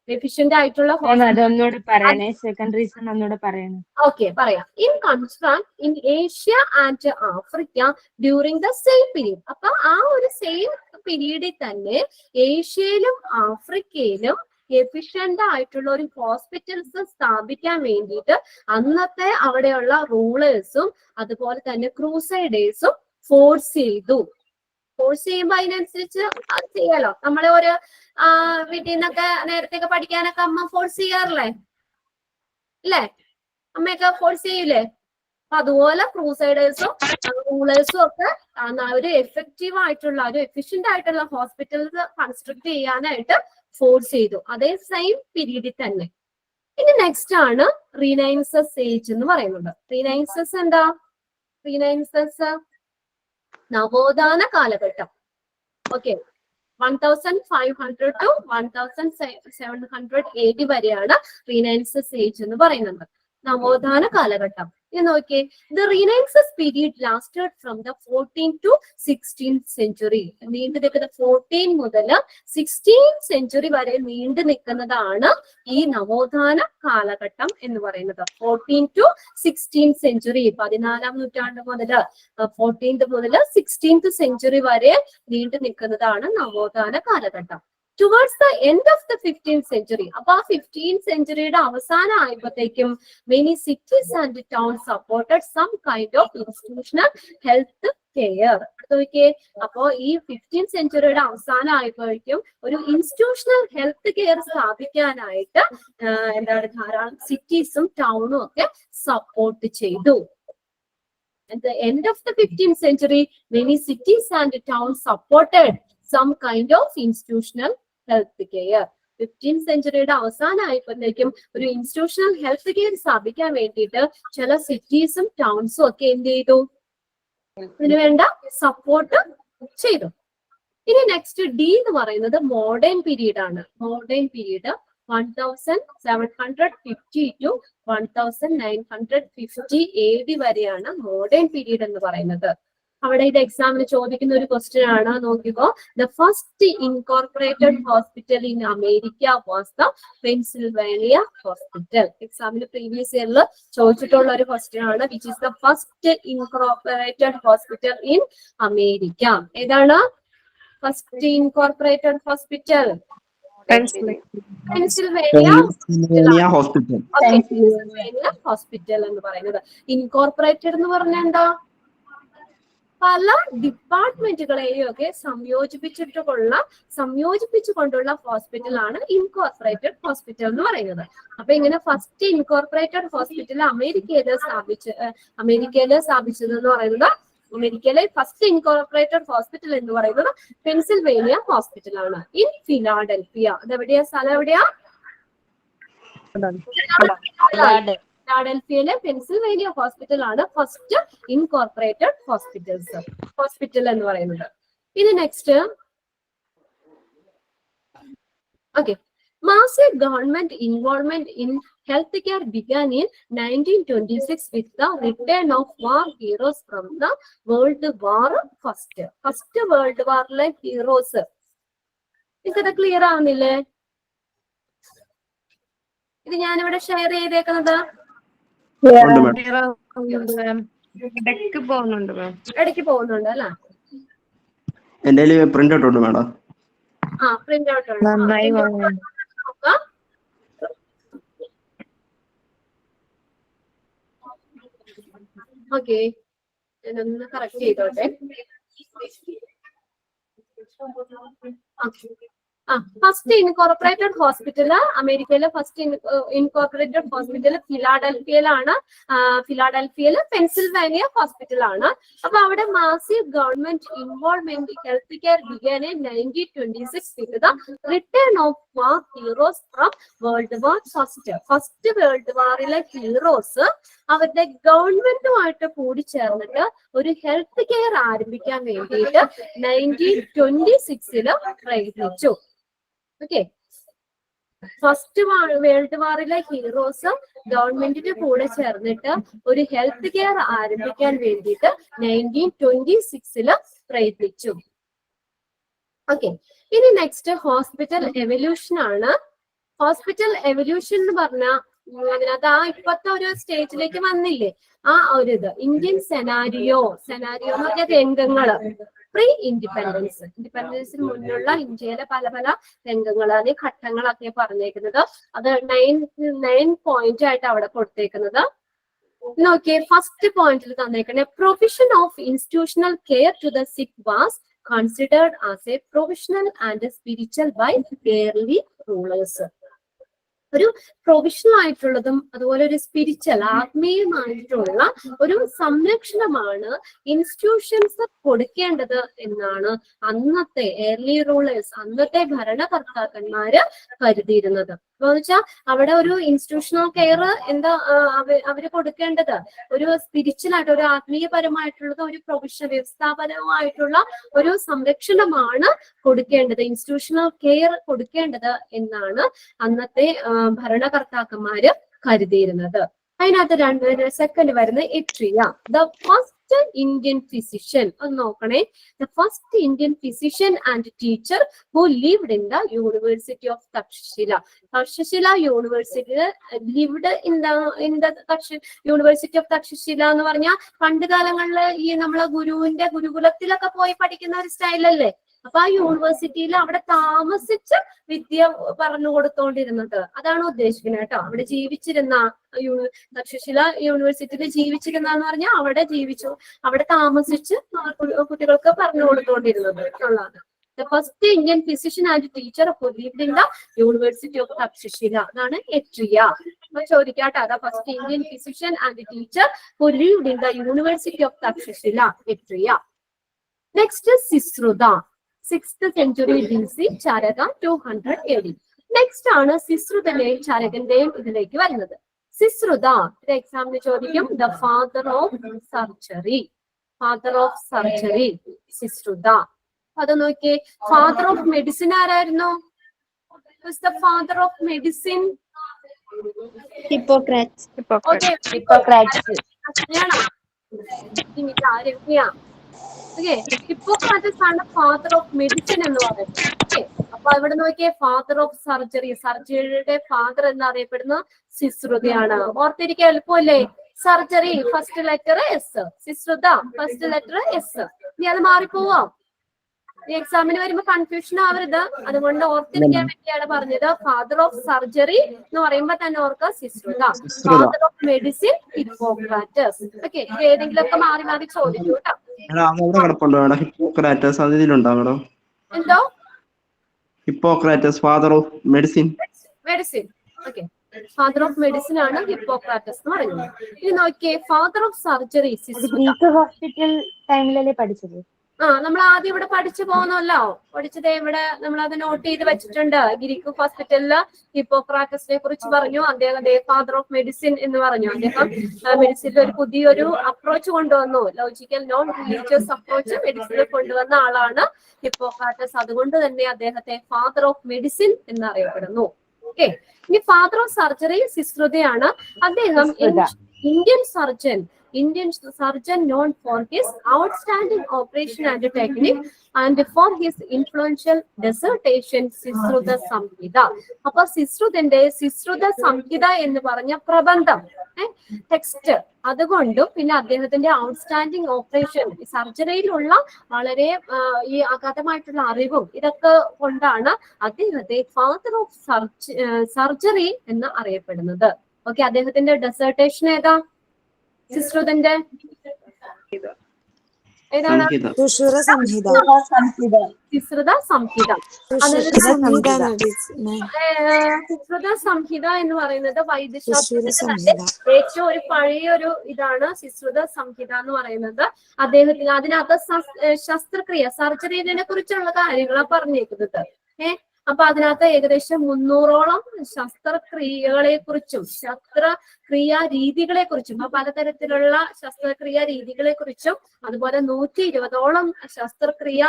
എഫിഷ്യന്റ് ആയിട്ടുള്ള ഓക്കെ പറയാം. In contrast in Asia and Africa during the same period. അപ്പൊ ആ ഒരു സെയിം പീരീഡിൽ തന്നെ ഏഷ്യയിലും ആഫ്രിക്കയിലും എഫിഷ്യന്റ് ആയിട്ടുള്ള ഒരു ഹോസ്പിറ്റൽസ് സ്ഥാപിക്കാൻ വേണ്ടിയിട്ട് അന്നത്തെ അവിടെയുള്ള റൂളേഴ്സും അതുപോലെ തന്നെ ക്രൂസൈഡേഴ്സും ഫോഴ്സ് ചെയ്തു. ഫോഴ്സ് ചെയ്യുമ്പോ അതിനനുസരിച്ച് അത് ചെയ്യാലോ. നമ്മളെ ഒരു വീട്ടിൽ നിന്നൊക്കെ നേരത്തെ പഠിക്കാനൊക്കെ അമ്മ ഫോഴ്സ് ചെയ്യാറില്ലേ? അല്ലേ? അമ്മയൊക്കെ ഫോഴ്സ് ചെയ്യൂലേ? അപ്പൊ അതുപോലെ ക്രൂസൈഡേഴ്സും റൂളേഴ്സും ഒക്കെ ഒരു എഫക്റ്റീവ് ആയിട്ടുള്ള ഒരു എഫിഷ്യന്റ് ആയിട്ടുള്ള ഹോസ്പിറ്റൽസ് കൺസ്ട്രക്ട് ചെയ്യാനായിട്ട് ഫോഴ്സ് ചെയ്തു, അതേ സെയിം പീരീഡിൽ തന്നെ. ഇനി നെക്സ്റ്റ് ആണ് റീനൈൻസസ് ഏജ് എന്ന് പറയുന്നത്. റീനൈൻസസ് എന്താ? റീനൈൻസസ് നവോത്ഥാന കാലഘട്ടം. ഓക്കെ, 1500 to 1700 AD വരെയാണ് റീനൈൻസസ് ഏജ് എന്ന് പറയുന്നത്, നവോത്ഥാന കാലഘട്ടം. ഇത് നോക്കിയേ, the renaissance period lasted from the 14th to 16th century. നീണ്ടു നിൽക്കുന്ന 14 മുതൽ 16th century വരെ നീണ്ടു നിൽക്കുന്നതാണ് ഈ നവോത്ഥാന കാലഘട്ടം എന്ന് പറയുന്നത്. 14th to 16th century, 14ാം നൂറ്റാണ്ട് മുതൽ 14th മുതൽ 16th century വരെ നീണ്ടു നിൽക്കുന്നതാണ് നവോത്ഥാന കാലഘട്ടം. Towards the end of the 15th century, അപ്പൊ ആ 15th centuryയുടെ അവസാനം ആയപ്പോഴത്തേക്കും many cities and towns supported some kind of institutional health care. നോക്കിയേ, അപ്പോ ഈ 15th centuryയുടെ അവസാനം ആയപ്പോഴേക്കും ഒരു ഇൻസ്റ്റിറ്റ്യൂഷണൽ ഹെൽത്ത് കെയർ സ്ഥാപിക്കാനായിട്ട് എന്താണ് ധാരാളം സിറ്റീസും ടൗണും ഒക്കെ സപ്പോർട്ട് ചെയ്തു. At the end of the 15th century, many cities and towns supported some kind of institutional health care. 15th centuryയുടെ അവസാനമായപ്പോഴത്തേക്കും ഒരു ഇൻസ്റ്റിറ്റ്യൂഷണൽ ഹെൽത്ത് കെയർ സ്ഥാപിക്കാൻ വേണ്ടിയിട്ട് ചില സിറ്റീസും ടൗൺസും ഒക്കെ എന്ത് ചെയ്തു? ഇതിനു വേണ്ട സപ്പോർട്ട് ചെയ്തു. ഇനി നെക്സ്റ്റ് ഡി എന്ന് പറയുന്നത് മോഡേൺ പീരീഡ് ആണ്. മോഡേൺ പീരീഡ് 1750 to 1950 AD വരെയാണ് മോഡേൺ പീരീഡ് എന്ന് പറയുന്നത്. അവിടെ ഇത് എക്സാമിന് ചോദിക്കുന്ന ഒരു ക്വസ്റ്റ്യൻ ആണ്, നോക്കിക്കോ. The first incorporated hospital in America was the Pennsylvania hospital. എക്സാമിന് പ്രീവിയസ് ഇയറിൽ ചോദിച്ചിട്ടുള്ള ഒരു ക്വസ്റ്റ്യൻ ആണ്. Which is the first incorporated hospital in America? ഏതാണ് first incorporated hospital? Pennsylvania hospital. Pennsylvania hospital എന്ന് പറയുന്നത്. ഇൻകോർപ്പറേറ്റഡ് എന്ന് പറഞ്ഞാൽ എന്താ? പല ഡിപ്പാർട്ട്മെന്റുകളെയും ഒക്കെ സംയോജിപ്പിച്ചുകൊണ്ടുള്ള ഹോസ്പിറ്റലാണ് ഇൻകോർപ്പറേറ്റഡ് ഹോസ്പിറ്റൽ എന്ന് പറയുന്നത്. അപ്പൊ ഇങ്ങനെ ഫസ്റ്റ് ഇൻകോർപ്പറേറ്റഡ് ഹോസ്പിറ്റൽ അമേരിക്കയില് സ്ഥാപിച്ചത് എന്ന് പറയുന്നത്, അമേരിക്കയിലെ ഫസ്റ്റ് ഇൻകോർപ്പറേറ്റഡ് ഹോസ്പിറ്റൽ എന്ന് പറയുന്നത് പെൻസിൽവേനിയ ഹോസ്പിറ്റൽ ആണ്, ഇൻ ഫിലാഡൽഫിയ. അതെവിടെയാ? സ്ഥലം എവിടെയാ? ഫിലാഡൽഫിയയിലെ പെൻസിൽവേനിയ ഹോസ്പിറ്റൽ ആണ് ഫസ്റ്റ് ഇൻകോർപ്പറേറ്റഡ് ഹോസ്പിറ്റൽ എന്ന് പറയുന്നത്. ഇനി next, okay, massive government involvement in healthcare began in 1926 with the return of war heroes from the World War First. First World War-ലെ ഹീറോസ്. ഇത് ക്ലിയർ ആവുന്നില്ലേ? ഇത് ഞാനിവിടെ ഷെയർ ചെയ്തേക്കുന്നത് ഇടയ്ക്ക് പോകുന്നുണ്ട് അല്ലേ? എന്റെ പ്രിന്റ് ഔട്ട് ഉണ്ട് മാഡം. പ്രിന്റ് ഔട്ട് ഉണ്ട്. ഓക്കെ, ഞാനൊന്ന് കറക്റ്റ് ചെയ്തോട്ടെ. ഫസ്റ്റ് ഇൻകോർപ്പറേറ്റഡ് ഹോസ്പിറ്റൽ, അമേരിക്കയിലെ ഫസ്റ്റ് ഇൻകോർപ്പറേറ്റഡ് ഹോസ്പിറ്റൽ ഫിലാഡൽഫിയയിലാണ്. ഫിലാഡൽഫിയയില് പെൻസിൽവേനിയ ഹോസ്പിറ്റൽ ആണ്. അപ്പൊ അവിടെ massive government involvement health care began in 1926 with the return of war heroes from World War First. First world വാറിലെ ഹീറോസ് അവരുടെ ഗവൺമെന്റുമായിട്ട് കൂടി ചേർന്നിട്ട് ഒരു ഹെൽത്ത് കെയർ ആരംഭിക്കാൻ വേണ്ടിയിട്ട് 1926 പ്രയത്നിച്ചു. ഓക്കെ, ഫസ്റ്റ് വേൾഡ് വാറിലെ ഹീറോസ് ഗവൺമെന്റിന്റെ കൂടെ ചേർന്നിട്ട് ഒരു ഹെൽത്ത് കെയർ ആരംഭിക്കാൻ വേണ്ടിയിട്ട് 1926 പ്രയത്നിച്ചു. ഓക്കെ, ഇനി നെക്സ്റ്റ് ഹോസ്പിറ്റൽ എവല്യൂഷൻ ആണ്. ഹോസ്പിറ്റൽ എവല്യൂഷൻ എന്ന് പറഞ്ഞാൽ അതിനകത്ത് ഇപ്പത്തെ ഒരു സ്റ്റേജിലേക്ക് വന്നില്ലേ, ആ ഒരു ഇത് ഇന്ത്യൻ സെനാരിയോ എന്ന് പറഞ്ഞ രംഗങ്ങള് പ്രീ ഇൻഡിപെൻഡൻസിന് മുന്നുള്ള ഇന്ത്യയിലെ പല പല രംഗങ്ങളാണ്, ഘട്ടങ്ങളൊക്കെ പറഞ്ഞേക്കുന്നത്. അത് 9 പോയിന്റ് ആയിട്ട് അവിടെ കൊടുത്തേക്കുന്നത്. നോക്കിയേ ഫസ്റ്റ് പോയിന്റിൽ തന്നിരിക്കണേ provision of institutional care to the sick was considered as a provisional and spiritual by early rulers. ഒരു പ്രൊവിഷണൽ ആയിട്ടുള്ളതും അതുപോലെ ഒരു സ്പിരിച്വൽ ആത്മീയമായിട്ടുള്ള ഒരു സംരക്ഷണമാണ് ഇൻസ്റ്റിറ്റ്യൂഷൻസ് കൊടുക്കേണ്ടത് എന്നാണ് അന്നത്തെ ഏർലി റൂളേഴ്സ്, അന്നത്തെ ഭരണകർത്താക്കന്മാര് കരുതിയിരുന്നത്. എന്ന് വെച്ചാൽ അവിടെ ഒരു ഇൻസ്റ്റിറ്റ്യൂഷണൽ കെയർ എന്താ അവര് കൊടുക്കേണ്ടത് ഒരു സ്പിരിച്വൽ ആയിട്ട് ഒരു ആത്മീയപരമായിട്ടുള്ളത് ഒരു പ്രൊവിഷൻ വ്യവസ്ഥാപരമായിട്ടുള്ള ഒരു സംരക്ഷണമാണ് കൊടുക്കേണ്ടത്, ഇൻസ്റ്റിറ്റ്യൂഷണൽ കെയർ കൊടുക്കേണ്ടത് എന്നാണ് അന്നത്തെ ഭരണകർത്താക്കന്മാര് കരുതിയിരുന്നത്. അതിനകത്ത് സെക്കൻഡ് വരുന്ന Atreya, the first Indian physician. ഒന്ന് നോക്കണേ, the first Indian physician and teacher who lived in the university of Takshashila. Takshashila university lived in the university of Takshashila എന്ന് പറഞ്ഞാൽ പണ്ട് കാലങ്ങളിൽ ഈ നമ്മളെ ഗുരുവിന്റെ ഗുരുകുലത്തിലൊക്കെ പോയി പഠിക്കുന്ന ഒരു സ്റ്റൈലല്ലേ. അപ്പൊ ആ യൂണിവേഴ്സിറ്റിയിൽ അവിടെ താമസിച്ച് വിദ്യ പറഞ്ഞു കൊടുത്തോണ്ടിരുന്നത് അതാണ് ഉദ്ദേശിക്കുന്നത് കേട്ടോ. അവിടെ ജീവിച്ചിരുന്ന തക്ഷശില യൂണിവേഴ്സിറ്റിയിൽ ജീവിച്ചിരുന്ന പറഞ്ഞാൽ അവിടെ ജീവിച്ചു, അവിടെ താമസിച്ച് കുട്ടികൾക്ക് പറഞ്ഞു കൊടുത്തോണ്ടിരുന്നത് എന്നുള്ളതാണ്. The first Indian physician and teacher who lived in the University of Takshashila. അതാണ് എട്രിയ. അപ്പൊ ചോദിക്കാട്ടോ, the first Indian physician and teacher who lived in the University of Takshashila, Atreya. Next is Sushruta. 6th century BC, Charaka 200 AD. Next ആണ് സിസ്രുതന്റെയും ചാരകന്റെയും ഇതിലേക്ക് വരുന്നത്. സിസ്രുത എക്സാമിന് ചോദിക്കും, the father of surgery. Father of surgery Sushruta. അത് നോക്കിയേ, ഫാദർ ഓഫ് മെഡിസിൻ ആരായിരുന്നു? The father of medicine Hippocrates. Hippocrates ആണ് ഫാദർ ഓഫ് മെഡിസിൻ എന്ന് പറയുന്നത്. ഓക്കെ, അപ്പൊ ഇവിടെ നോക്കിയേ, ഫാദർ ഓഫ് സർജറി, സർജറിയുടെ ഫാദർ എന്നറിയപ്പെടുന്ന സിസ്രുതയാണ്. ഓർത്തിരിക്കാൻ എളുപ്പമല്ലേ? Surgery first letter S, Sushruta first letter S. ഇനി അത് മാറിപ്പോവാം, ഈ എക്സാമിന് വരുമ്പോ കൺഫ്യൂഷൻ ആവരുത്. അതുകൊണ്ട് ഓർത്തിരിക്കാൻ വേണ്ടിയാണ് പറഞ്ഞത്. ഫാദർ ഓഫ് സർജറി എന്ന് പറയുമ്പോ തന്നെ ഓർക്കുക Sushruta. Father of medicine Hippocrates. Okay, ഏതെങ്കിലും ഒക്കെ മാറി മാറി ചോദിച്ചു കേട്ടോ. ഹിപ്പോക്രാറ്റസ് അതിലുണ്ടാവണോ? എന്തോ Hippocrates father of medicine. Medicine, okay, father of medicine ആണ് ഹിപ്പോക്രാറ്റസ് എന്ന് പറയുന്നത്. ഇനി നോക്കിയേ, father of surgery Greek hospital ടൈമിലല്ലേ പഠിച്ചത്? നമ്മൾ ആദ്യം ഇവിടെ പഠിച്ചു പോകുന്നല്ലോ. പഠിച്ചത് ഇവിടെ നമ്മൾ അത് നോട്ട് ചെയ്ത് വെച്ചിട്ടുണ്ട്. ഗ്രീക്ക് ഹോസ്പിറ്റലില് ഹിപ്പോക്രാറ്റസിനെ കുറിച്ച് പറഞ്ഞു. അദ്ദേഹം ഫാദർ ഓഫ് മെഡിസിൻ എന്ന് പറഞ്ഞു. അദ്ദേഹം മെഡിസിനിൽ ഒരു പുതിയൊരു അപ്രോച്ച് കൊണ്ടുവന്നു. ലോജിക്കൽ നോൺ റിലീജിയസ് അപ്രോച്ച് മെഡിസിനിൽ കൊണ്ടുവന്ന ആളാണ് ഹിപ്പോക്രാറ്റസ്. അതുകൊണ്ട് തന്നെ അദ്ദേഹത്തെ ഫാദർ ഓഫ് മെഡിസിൻ എന്നറിയപ്പെടുന്നു. ഓക്കെ, ഇനി ഫാദർ ഓഫ് സർജറി സിസ്രുതയാണ്. അദ്ദേഹം Indian surgeon known for his outstanding operation and technique and for his influential dissertation സിസ്രുത സംഹിത. അപ്പൊ സിസ്രുത സംഹിത എന്ന് പറഞ്ഞ പ്രബന്ധം, ടെക്സ്റ്റ്, അതുകൊണ്ടും പിന്നെ അദ്ദേഹത്തിന്റെ ഔട്ട്സ്റ്റാൻഡിങ് ഓപ്പറേഷൻ, സർജറിയിലുള്ള വളരെ ഈ അഗാധമായിട്ടുള്ള അറിവും ഇതൊക്കെ കൊണ്ടാണ് അദ്ദേഹത്തെ ഫാദർ ഓഫ് സർജറി എന്ന് അറിയപ്പെടുന്നത്. ഓക്കെ, അദ്ദേഹത്തിന്റെ ഡെസർട്ടേഷൻ ഏതാ? സിസ്രുതന്റെ ഏതാണ്? സുശ്രുത സംഹിത. സിസ്രുത സംഹിത. സിസ്രുത സംഹിത എന്ന് പറയുന്നത് വൈദ്യശാസ്ത്രത്തിന്റെ ഏറ്റവും ഒരു പഴയൊരു ഇതാണ്. സിസ്രുത സംഹിത എന്ന് പറയുന്നത് അദ്ദേഹത്തിന് അതിനകത്ത് ശസ്ത്രക്രിയ, സർജറിനെ കുറിച്ചുള്ള കാര്യങ്ങളാണ് പറഞ്ഞേക്കുന്നത്. അപ്പൊ അതിനകത്ത് ഏകദേശം 300ഓളം ശസ്ത്രക്രിയകളെ കുറിച്ചും ശസ്ത്രക്രിയാ രീതികളെ കുറിച്ചും പലതരത്തിലുള്ള ശസ്ത്രക്രിയാ രീതികളെ കുറിച്ചും അതുപോലെ 120ഓളം ശസ്ത്രക്രിയ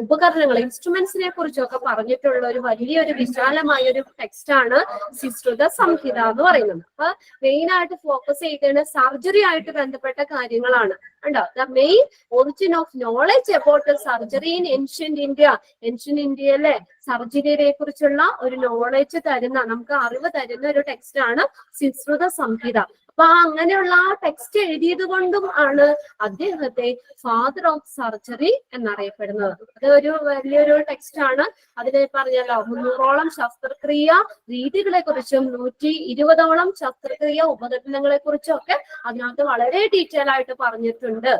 ഉപകരണങ്ങൾ, ഇൻസ്ട്രുമെന്റ്സിനെ കുറിച്ചും ഒക്കെ പറഞ്ഞിട്ടുള്ള ഒരു വലിയൊരു വിശാലമായ ഒരു ടെക്സ്റ്റ് ആണ് സിസ്രുത സംഹിത എന്ന് പറയുന്നത്. അപ്പൊ മെയിൻ ആയിട്ട് ഫോക്കസ് ചെയ്തത് സർജറി ആയിട്ട് ബന്ധപ്പെട്ട കാര്യങ്ങളാണ്. ഉണ്ടോ? The main origin of knowledge about surgery in ancient India. Ancient ഇന്ത്യയിലെ സർജറിയെ കുറിച്ചുള്ള ഒരു നോളജ് തരുന്ന, നമുക്ക് അറിവ് തരുന്ന ഒരു ടെക്സ്റ്റ് ആണ് സിസ്രുത സംഹിത. അപ്പൊ അങ്ങനെയുള്ള ആ ടെക്സ്റ്റ് എഴുതിയത് കൊണ്ടും ആണ് അദ്ദേഹത്തെ ഫാദർ ഓഫ് സർജറി എന്നറിയപ്പെടുന്നത്. അത് ഒരു വലിയൊരു ടെക്സ്റ്റ് ആണ്. അതിന് പറഞ്ഞല്ലോ 300ഓളം ശസ്ത്രക്രിയ രീതികളെ കുറിച്ചും 120ഓളം ശസ്ത്രക്രിയ ഉപകരണങ്ങളെ കുറിച്ചും ഒക്കെ അതിനകത്ത് വളരെ ഡീറ്റെയിൽ ആയിട്ട് പറഞ്ഞിട്ടുണ്ട്.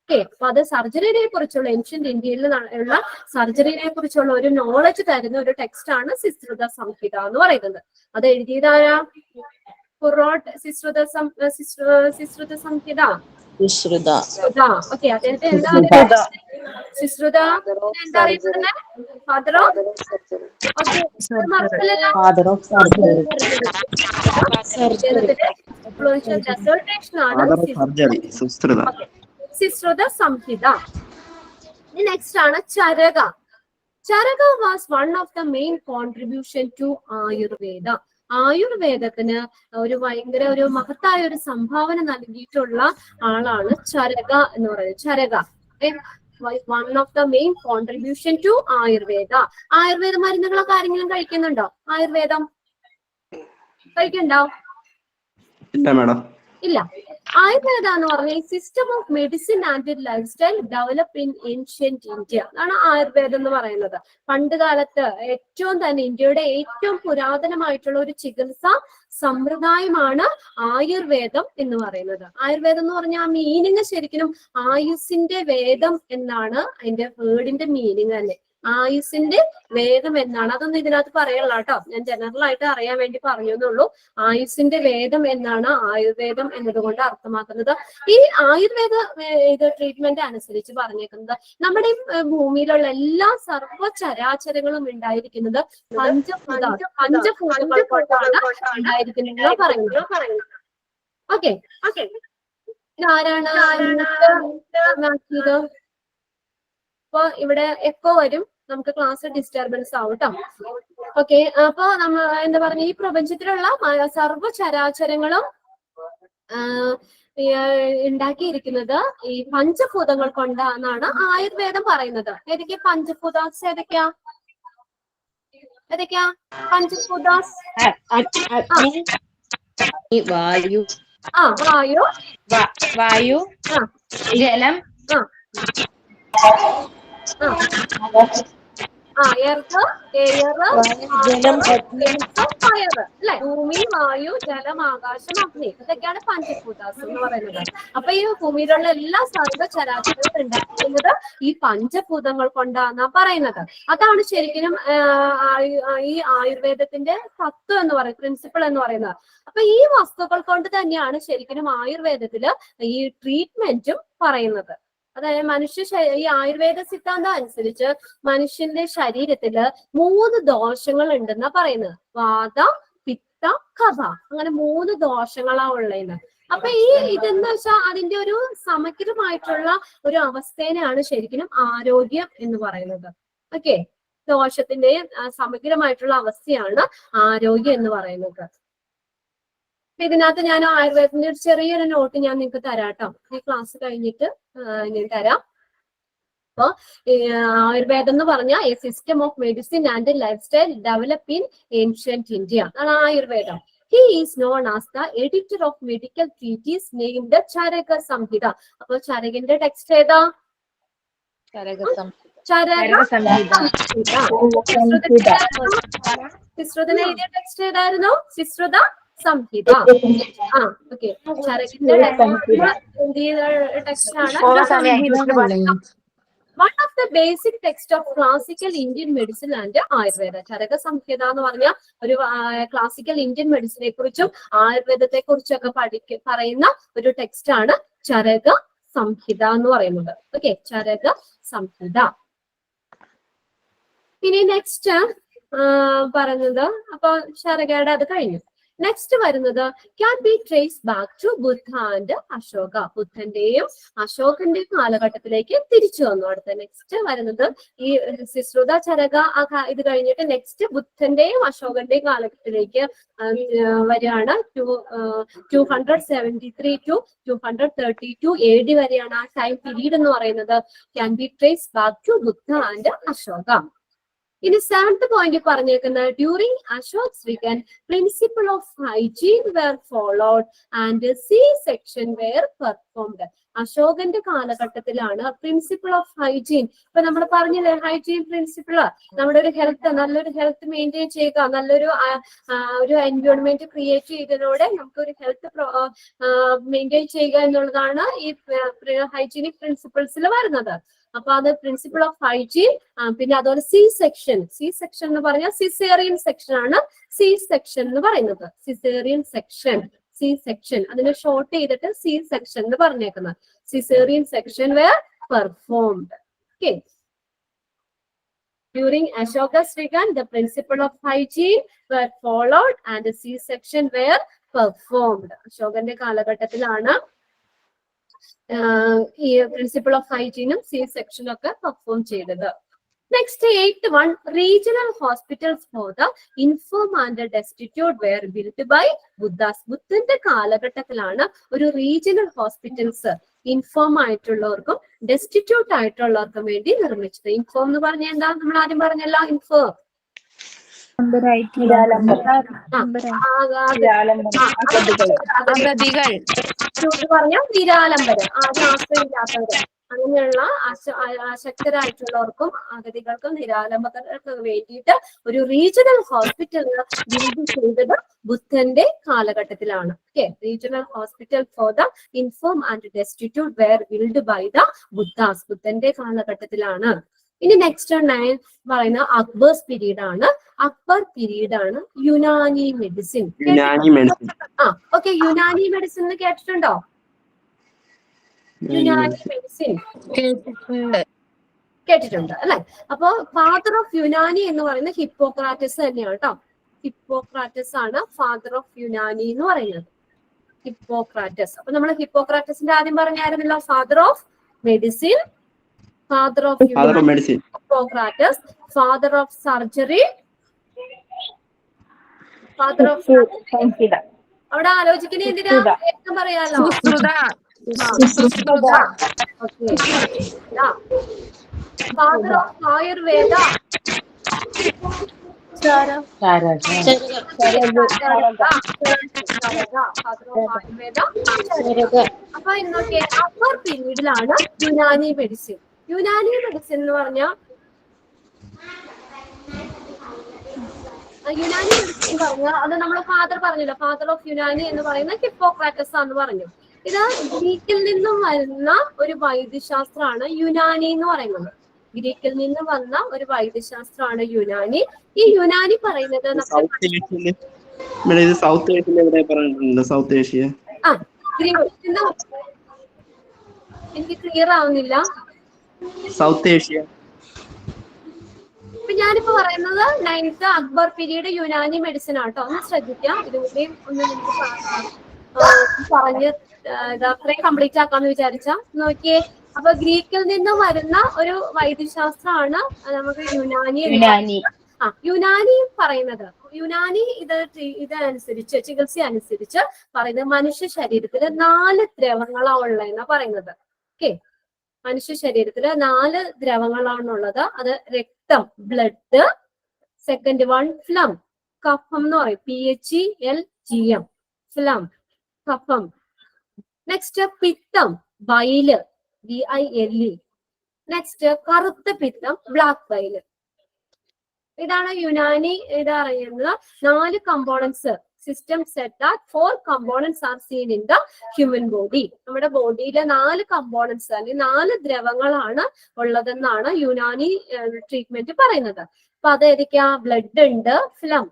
ഓക്കെ, അപ്പൊ അത് സർജറിനെ കുറിച്ചുള്ള ഏൻഷ്യന്റ് ഇന്ത്യയിൽ ഉള്ള സർജറിനെ കുറിച്ചുള്ള ഒരു നോളജ് തരുന്ന ഒരു ടെക്സ്റ്റ് ആണ് സിശ്രുത സംഹിത എന്ന് പറയുന്നത്. അത് എഴുതിയതാരാ? സിശ്രുത സംഹിത. ഓക്കെ, അദ്ദേഹത്തെ എന്താ സിശ്രുത എന്താ അറിയപ്പെടുന്നത്? Father of surgery Sushruta. Sushruta Samhita. Next ആണ് Charaka. Charaka was one of the main contribution to Ayurveda. ആയുർവേദത്തിന് ഒരു ഭയങ്കര ഒരു മഹത്തായ ഒരു സംഭാവന നൽകിയിട്ടുള്ള ആളാണ് ചരക എന്ന് പറയുന്നത്. Charaka one of the main contribution to Ayurveda. Ayurveda മരുന്നുകളൊക്കെ ആരെങ്കിലും കഴിക്കുന്നുണ്ടോ? ആയുർവേദം കഴിക്കണ്ടോ? ഇല്ല മാഡം. ഇല്ല. ആയുർവേദ എന്ന് പറഞ്ഞാൽ system of medicine and life style develop in ancient India. അതാണ് ആയുർവേദം എന്ന് പറയുന്നത്. പണ്ട് കാലത്ത് ഏറ്റവും തന്നെ ഇന്ത്യയുടെ ഏറ്റവും പുരാതനമായിട്ടുള്ള ഒരു ചികിത്സാ സമ്പ്രദായമാണ് ആയുർവേദം എന്ന് പറയുന്നത്. ആയുർവേദം എന്ന് പറഞ്ഞാൽ ആ മീനിങ് ശരിക്കും ആയുസിന്റെ വേദം എന്നാണ് അതിന്റെ വേർഡിന്റെ മീനിങ് തന്നെ. ആയുസിന്റെ വേദം എന്നാണ്. അതൊന്നും ഇതിനകത്ത് പറയല്ല കേട്ടോ, ഞാൻ ജനറൽ ആയിട്ട് അറിയാൻ വേണ്ടി പറഞ്ഞെന്നുള്ളൂ. ആയുസിന്റെ വേദം എന്നാണ് ആയുർവേദം എന്നതുകൊണ്ട് അർത്ഥമാക്കുന്നത്. ഈ ആയുർവേദ ഇത് ട്രീറ്റ്മെന്റ് അനുസരിച്ച് പറഞ്ഞേക്കുന്നത് നമ്മുടെ ഭൂമിയിലുള്ള എല്ലാ സർവ്വചരാചരങ്ങളും ഉണ്ടായിരിക്കുന്നത് പഞ്ചഭൂതങ്ങൾ കൊണ്ടാണ് ഉണ്ടായിരിക്കുന്നത് പറയുന്നത്. ഓക്കെ, ആരാണ് ആക്കിയത്? അപ്പൊ ഇവിടെ എക്കോ വരും, നമുക്ക് ക്ലാസ് ഡിസ്റ്റർബൻസ് ആവും കേട്ടോ. ഓക്കെ, അപ്പൊ നമ്മ എന്താ പറഞ്ഞ ഈ പ്രപഞ്ചത്തിലുള്ള സർവ്വചരാചരങ്ങളും ഉണ്ടാക്കിയിരിക്കുന്നത് ഈ പഞ്ചഭൂതങ്ങൾ കൊണ്ടാണെന്നാണ് ആയുർവേദം പറയുന്നത്. ഏതൊക്കെയാ പഞ്ചഭൂതാസ്? ഏതൊക്കെയാ പഞ്ചഭൂതാസ്? വായു, വായു, ജലം, എർത്ത്, എയർ, ഫയർ അല്ലെ? ഭൂമി, വായു, ജലം, ആകാശം, അഗ്നി, ഇതൊക്കെയാണ് പഞ്ചഭൂതാസ് എന്ന് പറയുന്നത്. അപ്പൊ ഈ ഭൂമിയിലുള്ള എല്ലാ സർവ്വചരാചരങ്ങളും ഉണ്ടാക്കുന്നത് ഈ പഞ്ചഭൂതങ്ങൾ കൊണ്ടാന്നാ പറയുന്നത്. അതാണ് ശരിക്കും ഈ ആയുർവേദത്തിന്റെ തത്വം എന്ന് പറയുന്നത്, പ്രിൻസിപ്പിൾ എന്ന് പറയുന്നത്. അപ്പൊ ഈ വസ്തുക്കൾ കൊണ്ട് തന്നെയാണ് ശരിക്കും ആയുർവേദത്തില് ഈ ട്രീറ്റ്മെന്റും പറയുന്നത്. അതായത് ഈ ആയുർവേദ സിദ്ധാന്തം അനുസരിച്ച് മനുഷ്യന്റെ ശരീരത്തില് 3 ദോഷങ്ങൾ ഉണ്ടെന്നാ പറയുന്നത്. വാത, പിത്ത, കഫ, അങ്ങനെ 3 ദോഷങ്ങളാ ഉള്ളതെന്ന്. അപ്പൊ ഇതെന്ന് വെച്ചാൽ അതിന്റെ ഒരു സമഗ്രമായിട്ടുള്ള ഒരു അവസ്ഥേനെയാണ് ശരിക്കും ആരോഗ്യം എന്ന് പറയുന്നത്. ഓക്കെ, ദോഷത്തിന്റെയും സമഗ്രമായിട്ടുള്ള അവസ്ഥയാണ് ആരോഗ്യം എന്ന് പറയുന്നത്. ഇതിനകത്ത് ഞാൻ ആയുർവേദത്തിന്റെ ഒരു ചെറിയൊരു നോട്ട് ഞാൻ നിങ്ങൾക്ക് തരാം കേട്ടോ. ഈ ക്ലാസ് കഴിഞ്ഞിട്ട് ഞാൻ തരാം. അപ്പൊ ആയുർവേദം എന്ന് പറഞ്ഞാൽ A system of medicine and life style develop in ancient India. അതാണ് ആയുർവേദം. He is known as the editor of medical treatise named Charaka Samhita. അപ്പൊ ചരകന്റെ ടെക്സ്റ്റ് ഏതാ? ചരക സംഹിത. സിശ്രുതനെ എഴുതിയ ടെക്സ്റ്റ് ഏതായിരുന്നു? സിശ്രുത സംഹിത. ഓക്കെ, ചരകന്റെ ടെക്സ്റ്റ് ആണ്. One of the basic text of classical Indian medicine and Ayurveda. Charaka Samhita എന്ന് പറഞ്ഞാൽ ഒരു ക്ലാസിക്കൽ ഇന്ത്യൻ മെഡിസിനെ കുറിച്ചും ആയുർവേദത്തെ കുറിച്ചൊക്കെ പറയുന്ന ഒരു ടെക്സ്റ്റ് ആണ് ചരക സംഹിത എന്ന് പറയുന്നത്. ഓക്കെ, ചരക സംഹിത. ഇനി നെക്സ്റ്റ് പറയുന്നത്, അപ്പൊ ചരകയുടെ അത് കഴിഞ്ഞു. നെക്സ്റ്റ് വരുന്നത് can be trace back to Buddha and Ashoka. ബുദ്ധന്റെയും അശോകന്റെയും കാലഘട്ടത്തിലേക്ക് തിരിച്ചു വന്നു. അടുത്ത നെക്സ്റ്റ് വരുന്നത് ഈ സിശ്രുത ചരക ഇത് കഴിഞ്ഞിട്ട് നെക്സ്റ്റ് ബുദ്ധന്റെയും അശോകന്റെയും കാലഘട്ടത്തിലേക്ക് വരികയാണ്. 273 to 232 AD വരെയാണ് ആ ടൈം പീരീഡ് എന്ന് പറയുന്നത്. Can be trace back to Buddha and Ashoka. ഇനി 7th പോയിന്റ് പറഞ്ഞേക്കുന്നത് during Ashok reign principle of hygiene were followed and C section were performed. അശോകന്റെ കാലഘട്ടത്തിലാണ് പ്രിൻസിപ്പിൾ ഓഫ് ഹൈജീൻ. ഇപ്പൊ നമ്മൾ പറഞ്ഞില്ലേ ഹൈജീൻ പ്രിൻസിപ്പിള്, നമ്മുടെ ഒരു ഹെൽത്ത്, നല്ലൊരു ഹെൽത്ത് മെയിൻറ്റെയിൻ ചെയ്യുക, നല്ലൊരു ഒരു എൻവയോൺമെന്റ് ക്രിയേറ്റ് ചെയ്തതിലൂടെ നമുക്ക് ഒരു ഹെൽത്ത് മെയിൻറ്റെയിൻ ചെയ്യുക എന്നുള്ളതാണ് ഈ ഹൈജീനിക് പ്രിൻസിപ്പിൾസിൽ വരുന്നത്. അപ്പൊ അത് പ്രിൻസിപ്പിൾ ഓഫ് ഹൈജീൻ. പിന്നെ അതുപോലെ സി സെക്ഷൻ എന്ന് പറഞ്ഞാൽ സിസേറിയൻ സെക്ഷൻ ആണ് സി സെക്ഷൻ എന്ന് പറയുന്നത്. സിസേറിയൻ സെക്ഷൻ, സി സെക്ഷൻ, അതിനെ ഷോർട്ട് ചെയ്തിട്ട് സി സെക്ഷൻ എന്ന് പറഞ്ഞേക്കുന്നത്. Caesarean section were performed. Okay, during Ashoka's reign the principle of hygiene were followed and C section were performed. അശോകന്റെ കാലഘട്ടത്തിലാണ് ഈ പ്രിൻസിപ്പിൾ ഓഫ് ഹൈജീനും സി സെക്ഷനും ഒക്കെ പെർഫോം ചെയ്തത്. Next 8th one, regional hospitals for the infirm and destitute were built by Buddha's. ബുദ്ധന്റെ കാലഘട്ടത്തിലാണ് ഒരു റീജിയണൽ ഹോസ്പിറ്റൽസ് ഇൻഫോം ആയിട്ടുള്ളവർക്കും ഡെസ്റ്റിറ്റ്യൂട്ട് ആയിട്ടുള്ളവർക്കും വേണ്ടി നിർമ്മിച്ചത്. ഇൻഫോം എന്ന് പറഞ്ഞാൽ എന്താ, നമ്മൾ ആദ്യം പറഞ്ഞല്ലോ ഇൻഫോം പറഞ്ഞ നിരാലംബര്, ആദ്യം ആശ്രയില്ലാത്തവര്, അങ്ങനെയുള്ള അശക്തരായിട്ടുള്ളവർക്കും അഗതികൾക്കും നിരാലംബർക്കും വേണ്ടിയിട്ട് ഒരു റീജിയണൽ ഹോസ്പിറ്റൽ ബിൽഡ് ചെയ്തത് ബുദ്ധന്റെ കാലഘട്ടത്തിലാണ്. Okay, regional hospital for the infirm and destitute were build by the Buddhas. ബുദ്ധന്റെ കാലഘട്ടത്തിലാണ്. ഇനി നെക്സ്റ്റ് 9 പറയുന്ന അക്ബേഴ്സ് പീരീഡ് ആണ്. അക്ബർ പീരീഡ് ആണ് Unani medicine. Okay, Unani medicine എന്ന് കേട്ടിട്ടുണ്ടോ? യുനാനി മെഡിസിൻ കേട്ടിട്ടുണ്ട് അല്ലെ? അപ്പൊ ഫാദർ ഓഫ് യുനാനി എന്ന് പറയുന്നത് ഹിപ്പോക്രാറ്റസ് തന്നെയാണ് കേട്ടോ. ഹിപ്പോക്രാറ്റസ് ആണ് ഫാദർ ഓഫ് യുനാനി എന്ന് പറയുന്നത്. ഹിപ്പോക്രാറ്റസ്. അപ്പൊ നമ്മൾ ഹിപ്പോക്രാറ്റസിന്റെ ആദ്യം പറഞ്ഞായിരുന്നല്ലോ, father of medicine, father of medicine, Hippocrates, father of surgery, father of അവിടെ ആലോചിക്കണേ എന്തിനാ പറയാലോ, father of Ayurveda, അപ്പൊ ഇന്നൊക്കെ അപ്പർ പീരീഡിലാണ് യുനാനി മെഡിസിൻ. യുനാനി മെഡിസിൻ എന്ന് പറഞ്ഞാൽ അത് നമ്മൾ ഫാദർ പറഞ്ഞല്ലോ, ഫാദർ ഓഫ് യുനാനി എന്ന് പറയുന്ന ഹിപ്പോക്രാറ്റസ് ആണെന്ന് പറഞ്ഞു. ഇത് ഗ്രീക്കിൽ നിന്നും വരുന്ന ഒരു വൈദ്യശാസ്ത്രമാണ് യുനാനി എന്ന് പറയുന്നത്. ഗ്രീക്കിൽ നിന്ന് വന്ന ഒരു വൈദ്യശാസ്ത്രമാണ് യുനാനി. ഈ യുനാനി പറയുന്നത് എനിക്ക് ക്ലിയർ ആവുന്നില്ല. South Asia. ഇപ്പൊ ഞാനിപ്പോ പറയുന്നത് 9th Akbar period Unani medicine ആട്ടോ. ഒന്ന് ശ്രദ്ധിക്കാം, ഇതുകൂടെയും ഒന്ന് എനിക്ക് പറഞ്ഞ് അത്രയും കംപ്ലീറ്റ് ആക്കാന്ന് വിചാരിച്ച നോക്കിയേ. അപ്പൊ ഗ്രീക്കിൽ നിന്ന് വരുന്ന ഒരു വൈദ്യശാസ്ത്രമാണ് നമുക്ക് യുനാനി. യുനാനി പറയുന്നത്, യുനാനി ഇതനുസരിച്ച് ചികിത്സ അനുസരിച്ച് പറയുന്നത് മനുഷ്യ ശരീരത്തില് 4 ദ്രവങ്ങളാണ് ഉള്ളതെന്നാ പറയുന്നത്. ഓക്കെ, മനുഷ്യ ശരീരത്തില് 4 ദ്രവങ്ങളാണുള്ളത്. അത് രക്തം, ബ്ലഡ്. സെക്കൻഡ് വൺ ഫ്ലം, കഫം എന്ന് പറയും, PHELGM, ഫ്ലം, കഫം. നെക്സ്റ്റ് പിത്തം, ബൈല്, BILE. നെക്സ്റ്റ് കറുത്ത പിത്തം, ബ്ലാക്ക് ബൈല്. ഇതാണ് യുനാനി അറിയുന്നത്. 4 components. System said that 4 components are seen in the human body. നമ്മുടെ ബോഡിയിലെ 4 കമ്പോണൻസ് അല്ലെങ്കിൽ 4 ദ്രവങ്ങളാണ് ഉള്ളതെന്നാണ് യുനാനി ട്രീറ്റ്മെന്റ് പറയുന്നത്. അപ്പൊ അതേതൊക്കെയാ? ബ്ലഡ് ഉണ്ട്, ഫ്ലം,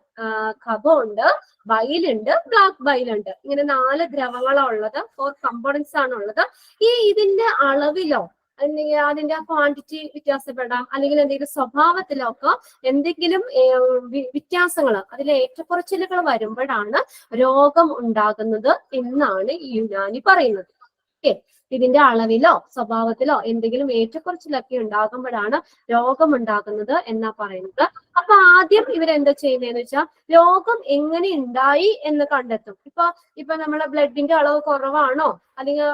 കഫം ഉണ്ട്, ബൈലുണ്ട്, ബ്ലാക്ക് ബൈലുണ്ട്. ഇങ്ങനെ 4 ദ്രവങ്ങളാണ് ഉള്ളത്. 4 കമ്പോണൻസ് ആണ് ഉള്ളത്. ഇതിന്റെ അളവിലോ അല്ലെങ്കിൽ അതിന്റെ ക്വാണ്ടിറ്റി വ്യത്യാസപ്പെടാം, അല്ലെങ്കിൽ എന്തെങ്കിലും സ്വഭാവത്തിലൊക്കെ എന്തെങ്കിലും വ്യത്യാസങ്ങൾ, അതിലെ ഏറ്റക്കുറച്ചിലുകൾ വരുമ്പോഴാണ് രോഗം ഉണ്ടാകുന്നത് എന്നാണ് ഈ യുനാനി പറയുന്നത്. ഓക്കെ, ഇതിന്റെ അളവിലോ സ്വഭാവത്തിലോ എന്തെങ്കിലും ഏറ്റക്കുറച്ചിലൊക്കെ ഉണ്ടാകുമ്പോഴാണ് രോഗം ഉണ്ടാകുന്നത് എന്നാ പറയുന്നത്. അപ്പൊ ആദ്യം ഇവരെന്താ ചെയ്യുന്നതെന്ന് വെച്ചാൽ രോഗം എങ്ങനെ ഉണ്ടായി എന്ന് കണ്ടെത്തും. ഇപ്പൊ നമ്മളെ ബ്ലഡിന്റെ അളവ് കുറവാണോ, അല്ലെങ്കിൽ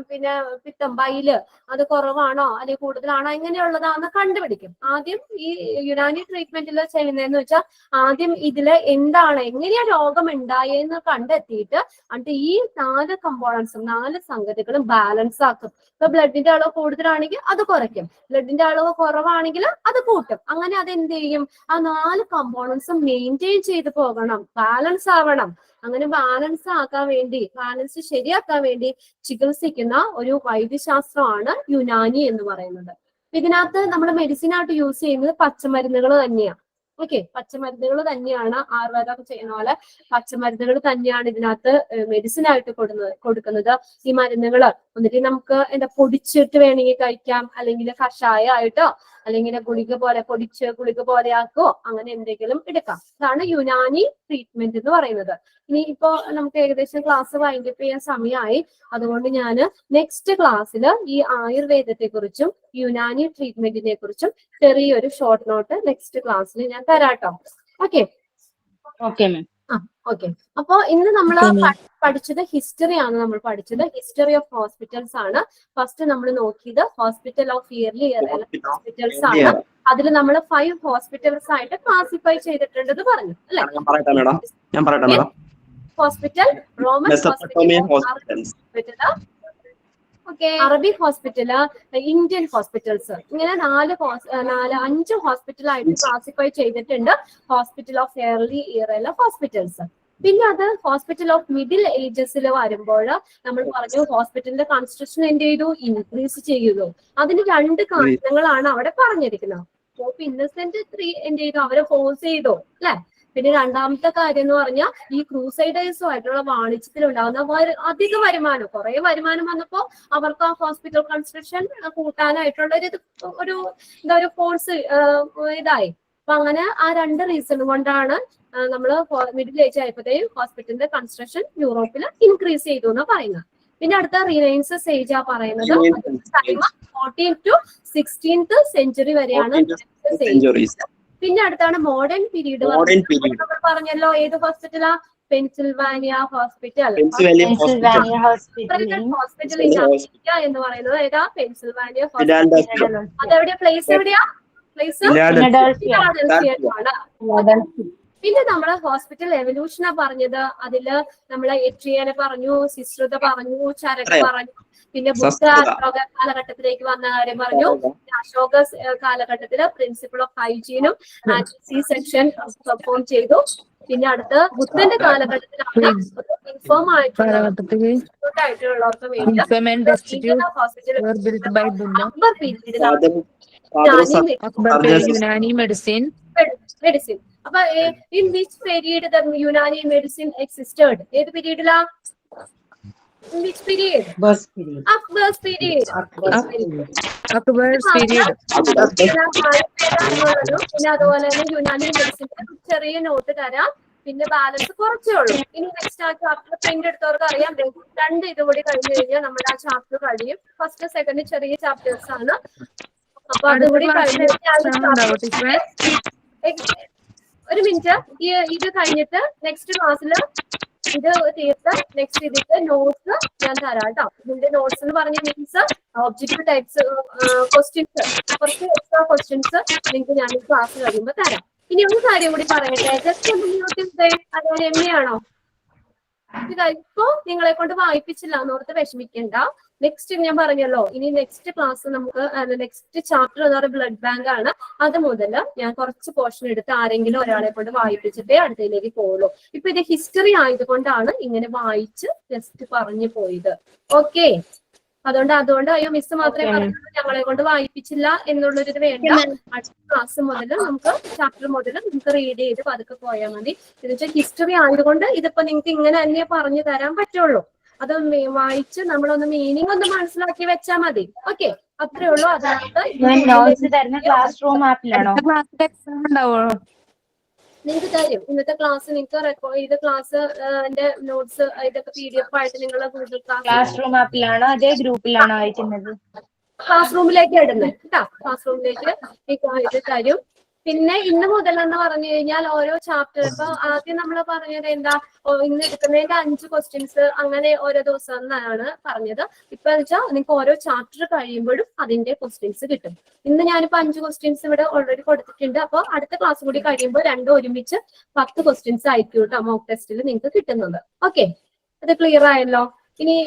പിന്നെ പിത്തം ബൈല് അത് കുറവാണോ അല്ലെങ്കിൽ കൂടുതലാണോ എങ്ങനെയുള്ളതാണെന്ന് കണ്ടുപിടിക്കും. ആദ്യം ഈ യുനാനി ട്രീറ്റ്മെന്റിൽ ചെയ്യുന്നതെന്ന് വെച്ചാൽ ആദ്യം ഇതില് എന്താണ് എങ്ങനെയാ രോഗം ഉണ്ടായെന്ന് കണ്ടെത്തിയിട്ട് എന്നിട്ട് ഈ 4 കമ്പോണൻസും 4 സംഗതികളും ബാലൻസ് ആക്കും. ഇപ്പൊ ബ്ലഡിന്റെ അളവ് കൂടുതലാണെങ്കിൽ അത് കുറയ്ക്കും, ബ്ലഡിന്റെ അളവ് കുറവാണെങ്കിൽ അത് കൂട്ടും. അങ്ങനെ അത് എന്ത് ചെയ്യും, ആ 4 കമ്പോണൻസും മെയിൻറ്റെയിൻ ചെയ്ത് പോകണം, ബാലൻസ് ആവണം. അങ്ങനെ ബാലൻസ് ആക്കാൻ വേണ്ടി, ബാലൻസ് ശരിയാക്കാൻ വേണ്ടി ചികിത്സിക്കുന്ന ഒരു വൈദ്യശാസ്ത്രമാണ് യുനാനി എന്ന് പറയുന്നത്. ഇതിനകത്ത് നമ്മൾ മെഡിസിൻ ആയിട്ട് യൂസ് ചെയ്യുന്നത് പച്ചമരുന്നുകൾ തന്നെയാണ്. ഓക്കെ, പച്ചമരുന്നുകൾ തന്നെയാണ്. ആയുർവേദമൊക്കെ ചെയ്യുന്ന പോലെ പച്ചമരുന്നുകൾ തന്നെയാണ് ഇതിനകത്ത് മെഡിസിൻ ആയിട്ട് കൊടുക്കുന്നത്. ഈ മരുന്നുകൾ എന്നിട്ട് നമുക്ക് എന്താ പൊടിച്ചിട്ട് വേണമെങ്കിൽ കഴിക്കാം, അല്ലെങ്കിൽ കഷായമായിട്ടോ അല്ലെങ്കിൽ ഗുളിക പോലെ ആക്കോ അങ്ങനെ എന്തെങ്കിലും എടുക്കാം. ഇതാണ് യുനാനി ട്രീറ്റ്മെന്റ് എന്ന് പറയുന്നത്. ഇനി ഇപ്പോ നമുക്ക് ഏകദേശം ക്ലാസ് വൈൻഡപ്പ് ചെയ്യാൻ സമയമായി. അതുകൊണ്ട് ഞാൻ നെക്സ്റ്റ് ക്ലാസ്സിൽ ഈ ആയുർവേദത്തെ കുറിച്ചും യുനാനി ട്രീറ്റ്മെന്റിനെ കുറിച്ചും ചെറിയൊരു ഷോർട്ട് നോട്ട് നെക്സ്റ്റ് ക്ലാസ്സിൽ ഞാൻ തരാട്ടോ. Okay okay ma'am. ഓക്കെ. അപ്പോ ഇന്ന് നമ്മൾ പഠിച്ചത് ഹിസ്റ്ററിയാണ്. നമ്മൾ പഠിച്ചത് ഹിസ്റ്ററി ഓഫ് ഹോസ്പിറ്റൽസ് ആണ്. ഫസ്റ്റ് നമ്മൾ നോക്കിയത് ഹോസ്പിറ്റൽ ഓഫ് ഇയർലി ഹോസ്പിറ്റൽസ് ആണ്. അതിൽ നമ്മൾ 5 ഹോസ്പിറ്റൽസ് ആയിട്ട് ക്ലാസിഫൈ ചെയ്തിട്ടുണ്ടെന്ന് പറഞ്ഞു അല്ലെ? ഞാൻ പറയട്ടെ madam. Hospital, Roman hospital, Arabic hospital, Indian hospitals, ഇങ്ങനെ 5 ഹോസ്പിറ്റലായിട്ട് ക്ലാസിഫൈ ചെയ്തിട്ടുണ്ട്. ഹോസ്പിറ്റൽ ഓഫ് എയർലി ഇയറയിലെ ഹോസ്പിറ്റൽസ്. പിന്നെ അത് ഹോസ്പിറ്റൽ ഓഫ് മിഡിൽ ഏജസിൽ വരുമ്പോൾ നമ്മൾ പറഞ്ഞു ഹോസ്പിറ്റലിന്റെ കൺസ്ട്രക്ഷൻ എന്ത് ചെയ്തു, ഇൻക്രീസ് ചെയ്യുന്നു. അതിന് 2 കാരണങ്ങളാണ് അവിടെ പറഞ്ഞിരിക്കുന്നത്. പോപ്പ് ഇന്നസെന്റ് 3 എന്ത് ചെയ്തു, അവരെ ഫോഴ്സ് ചെയ്തു അല്ലെ. പിന്നെ രണ്ടാമത്തെ കാര്യം എന്ന് പറഞ്ഞാൽ ഈ ക്രൂസൈഡേഴ്സുമായിട്ടുള്ള വാണിജ്യത്തിലുണ്ടാകുന്ന അധിക വരുമാനം, കുറെ വരുമാനം വന്നപ്പോ അവർക്ക് ആ ഹോസ്പിറ്റൽ കൺസ്ട്രക്ഷൻ കൂട്ടാനായിട്ടുള്ള ഒരു ഫോഴ്സ് ഇതായി. അപ്പൊ അങ്ങനെ ആ 2 റീസൺ കൊണ്ടാണ് നമ്മൾ മിഡിൽ ഏജ് ആയപ്പോഴത്തേക്കും ഹോസ്പിറ്റലിന്റെ കൺസ്ട്രക്ഷൻ യൂറോപ്പിൽ ഇൻക്രീസ് ചെയ്തു എന്ന് പറയുന്നത്. പിന്നെ അടുത്ത റിനൈൻസസ് ഏജ് ആ പറയുന്നത് 14th to 16th സെഞ്ചുറി വരെയാണ്. പിന്നെ അടുത്താണ് മോഡേൺ പീരീഡ്. നമ്മൾ പറഞ്ഞല്ലോ ഏത് ഹോസ്പിറ്റലാ, പെൻസിൽവാനിയ ഹോസ്പിറ്റൽ. ഹോസ്പിറ്റൽ എന്ന് പറയുന്നത് ഏതാ, പെൻസിൽവാനിയ ഹോസ്പിറ്റൽ. അതെവിടെയാ, പ്ലേസ് എവിടെയാ, പ്ലേസ് ഫിലാഡൽഫിയയിലാണ്. പിന്നെ നമ്മള് ഹോസ്പിറ്റൽ എവല്യൂഷനാ പറഞ്ഞത്. അതില് നമ്മള് എട്രിയനെ പറഞ്ഞു, സിശ്രുത പറഞ്ഞു, ചരക പറഞ്ഞു, പിന്നെ ബുദ്ധ അശോക കാലഘട്ടത്തിലേക്ക് വന്ന കാര്യം പറഞ്ഞു. അശോക കാലഘട്ടത്തില് പ്രിൻസിപ്പിൾ ഓഫ് ഹൈജീനും സി സെക്ഷൻ പെർഫോം ചെയ്തു. പിന്നെ അടുത്ത് ബുദ്ധന്റെ കാലഘട്ടത്തിലാണ് ഇൻഫോം ആയിട്ടുള്ളവർക്ക് വേണ്ടി അക്ബർ പീരീഡ് മെഡിസിൻ. അപ്പൊ in which period the Unani medicine existed? ഏത് പീരീഡിലാ? Which period? അക്ബർസ് പീരീഡ്. പിന്നെ അതുപോലെ തന്നെ യുനാനി മെഡിസിന്റെ ചെറിയ നോട്ട് തരാം, പിന്നെ ബാലൻസ് കുറച്ചേ ഉള്ളൂ. ഇനി നെക്സ്റ്റ് ആ ചാപ്റ്റർ പ്രിന്റ് എടുത്തവർക്ക് അറിയാം, 2 ഇതുകൂടി കഴിഞ്ഞു കഴിഞ്ഞാൽ നമ്മുടെ ആ ചാപ്റ്റർ കഴിയും. ഫസ്റ്റ് സെക്കൻഡ് ചെറിയ ചാപ്റ്റേഴ്സ് ആണ്. അപ്പൊ അതുകൂടി കഴിഞ്ഞ ഒരു മിനിറ്റ്, ഇത് കഴിഞ്ഞിട്ട് നെക്സ്റ്റ് ക്ലാസ്സിൽ ഇത് തീർത്ത് നെക്സ്റ്റ് ഇതിന്റെ നോട്ട്സ് ഞാൻ തരാം കേട്ടോ. ഇതിന്റെ നോട്ട്സ് എന്ന് പറഞ്ഞ മീൻസ് ഒബ്ജക്റ്റീവ് ടൈപ്സ് ക്വസ്റ്റ്യൻസ്, കുറച്ച് എക്സ്ട്രാ ക്വസ്റ്റ്യൻസ് നിങ്ങൾക്ക് ഞാൻ ക്ലാസ് കഴിയുമ്പോൾ തരാം. ഇനി ഒരു കാര്യം കൂടി പറയട്ടെ, ജസ്റ്റ് ഒന്ന് മ്യൂട്ട് ചെയ്തേ. അതുപോലെ എങ്ങനെയാണോ ഇപ്പൊ നിങ്ങളെ കൊണ്ട് വായിപ്പിച്ചില്ല എന്നോർത്ത് വിഷമിക്കണ്ട. നെക്സ്റ്റ് ഞാൻ പറഞ്ഞല്ലോ, ഇനി നെക്സ്റ്റ് ക്ലാസ് നമുക്ക് നെക്സ്റ്റ് ചാപ്റ്റർ എന്ന് പറയുന്നത് ബ്ലഡ് ബാങ്ക് ആണ്. അത് മുതൽ ഞാൻ കുറച്ച് പോർഷൻ എടുത്ത് ആരെങ്കിലും ഒരാളെ കൊണ്ട് വായിപ്പിച്ചിട്ടേ അടുത്തതിലേക്ക് പോകുള്ളൂ. ഇപ്പൊ ഇത് ഹിസ്റ്ററി ആയതുകൊണ്ടാണ് ഇങ്ങനെ വായിച്ച് ജസ്റ്റ് പറഞ്ഞു പോയത്. ഓക്കെ, അതുകൊണ്ട് അയ്യോ മിസ് മാത്രമേ പറഞ്ഞുള്ളൂ ഞങ്ങളെ കൊണ്ട് വായിപ്പിച്ചില്ല എന്നുള്ളൊരു വേണ്ട. അടുത്ത ക്ലാസ് മുതൽ നമുക്ക് ചാപ്റ്റർ മുതൽ നമുക്ക് റീഡ് ചെയ്ത് പതുക്കെ പോയാൽ മതി. എന്ന് വെച്ചാൽ ഹിസ്റ്ററി ആയതുകൊണ്ട് ഇതിപ്പോ നിങ്ങൾക്ക് ഇങ്ങനെ തന്നെ പറഞ്ഞു തരാൻ പറ്റുള്ളൂ. അത് വായിച്ച് നമ്മളൊന്ന് മീനിങ് ഒന്ന് മനസ്സിലാക്കി വെച്ചാൽ മതി. ഓക്കെ, അത്രേ ഉള്ളൂ. അതായത് ക്ലാസ് റൂം ആപ്പിലാണോ നിങ്ങൾക്ക് തരും ഇന്നത്തെ ക്ലാസ്. നിങ്ങൾക്ക് ഇത് ക്ലാസ് നോട്ട്സ് ഇതൊക്കെ PDF ആയിട്ട് നിങ്ങൾ ഗൂഗിൾ ക്ലാസ് റൂം ആപ്പിലാണോ അതേ ഗ്രൂപ്പിലാണോ അയക്കുന്നത്? ക്ലാസ് റൂമിലേക്ക് ഇടുന്നത് കേട്ടോ. ക്ലാസ് റൂമിലേക്ക് ഇത് തരും. പിന്നെ ഇന്ന് മുതൽ എന്ന് പറഞ്ഞു കഴിഞ്ഞാൽ ഓരോ ചാപ്റ്റർ ഇപ്പൊ ആദ്യം നമ്മൾ പറഞ്ഞത് എന്താ ഇന്ന് എടുക്കുന്നതിന്റെ 5 ക്വസ്റ്റ്യൻസ് അങ്ങനെ ഓരോ ദിവസം എന്നാണ് പറഞ്ഞത്. ഇപ്പൊ വെച്ചാൽ നിങ്ങൾക്ക് ഓരോ ചാപ്റ്റർ കഴിയുമ്പോഴും അതിന്റെ ക്വസ്റ്റ്യൻസ് കിട്ടും. ഇന്ന് ഞാനിപ്പോ 5 ക്വസ്റ്റ്യൻസ് ഇവിടെ ഓൾറെഡി കൊടുത്തിട്ടുണ്ട്. അപ്പൊ അടുത്ത ക്ലാസ് കൂടി കഴിയുമ്പോൾ രണ്ടും ഒരുമിച്ച് 10 ക്വസ്റ്റ്യൻസ് ആയിരിക്കും കേട്ടോ മോക്ക് ടെസ്റ്റിൽ നിങ്ങൾക്ക് കിട്ടുന്നത്. ഓക്കെ, അത് ക്ലിയർ ആയല്ലോ. ഇനി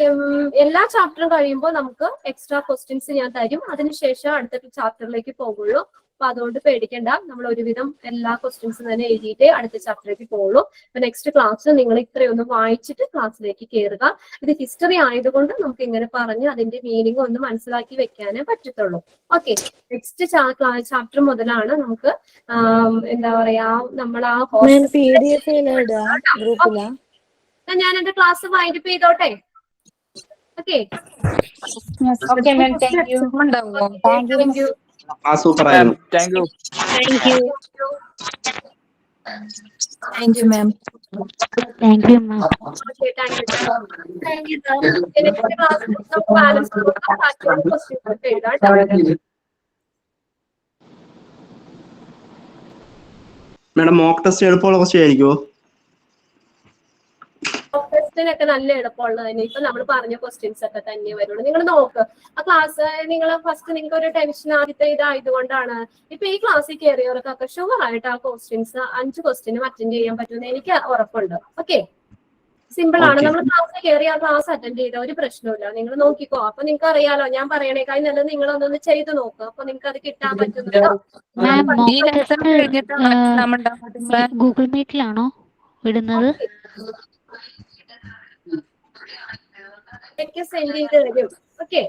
എല്ലാ ചാപ്റ്ററും കഴിയുമ്പോൾ നമുക്ക് എക്സ്ട്രാ ക്വസ്റ്റ്യൻസ് ഞാൻ തരും. അതിനുശേഷം അടുത്ത ചാപ്റ്ററിലേക്ക് പോകുള്ളൂ. അപ്പൊ അതുകൊണ്ട് പേടിക്കണ്ട, നമ്മൾ ഒരുവിധം എല്ലാ ക്വസ്റ്റ്യൻസും തന്നെ എഴുതിയിട്ട് അടുത്ത ചാപ്റ്ററിലേക്ക് പോകുള്ളൂ. അപ്പൊ നെക്സ്റ്റ് ക്ലാസ്സിൽ നിങ്ങൾ ഇത്രയൊന്ന് വായിച്ചിട്ട് ക്ലാസ്സിലേക്ക് കയറുക. ഇത് ഹിസ്റ്ററി ആയതുകൊണ്ട് നമുക്ക് ഇങ്ങനെ പറഞ്ഞ് അതിന്റെ മീനിങ് ഒന്ന് മനസ്സിലാക്കി വെക്കാനേ പറ്റത്തുള്ളൂ. ഓക്കെ, നെക്സ്റ്റ് ചാപ്റ്റർ മുതലാണ് നമുക്ക് എന്താ പറയാ നമ്മൾ ആ ഞാൻ എന്റെ ക്ലാസ് വൈൻഡപ്പ് ചെയ്തോട്ടെ. Okay, thank you. സൂപ്പർ ആയിരുന്നു. Thank you. Thank you, ma'am. Thank you, ma'am. Okay, thank you. Thank you, sir. Next class, നമുക്ക് balance കൊടുക്കാം. ബാക്കിയുള്ള questions ഒക്കെ എഴുതാം ട്ടോ. മാഡം മോക്ക് ടെസ്റ്റ് എളുപ്പമുള്ള ക്വസ്റ്റ്യൻ ആയിരിക്കുമോ? ടെസ്റ്റിനൊക്കെ നല്ല എളുപ്പമുള്ളത് തന്നെ. ഇപ്പൊ നമ്മൾ പറഞ്ഞ ക്വസ്റ്റ്യൻസ് ഒക്കെ തന്നെ വരുള്ളൂ. നിങ്ങൾ നോക്ക് ആ ക്ലാസ്. നിങ്ങൾ ഫസ്റ്റ് നിങ്ങൾക്ക് ഒരു ടെൻഷൻ ആദ്യത്തെ ഇതായതുകൊണ്ടാണ്. ഇപ്പൊ ഈ ക്ലാസ്സിൽ കയറിയവർക്കൊക്കെ ഷുവർ ആയിട്ട് ആ ക്വസ്റ്റ്യൻസ് 5 ക്വസ്റ്റ്യനും അറ്റൻഡ് ചെയ്യാൻ പറ്റുമെന്ന് എനിക്ക് ഉറപ്പുണ്ട്. ഓക്കെ, സിമ്പിൾ ആണ്. നമ്മൾ ക്ലാസ്സിൽ കയറി ആ ക്ലാസ് അറ്റൻഡ് ചെയ്ത ഒരു പ്രശ്നമില്ല. നിങ്ങൾ നോക്കിക്കോ. അപ്പൊ നിങ്ങൾക്ക് അറിയാലോ, ഞാൻ പറയണേക്കാൾ നല്ലത് നിങ്ങൾ ഒന്നൊന്ന് ചെയ്ത് നോക്കുക. അപ്പൊ നിങ്ങൾക്ക് അത് കിട്ടാൻ പറ്റുന്നുണ്ടോ? ഗൂഗിൾ മീറ്റിലാണോ വിടുന്നത്? സെൻഡ് ചെയ്ത് തരും. ഓക്കെ.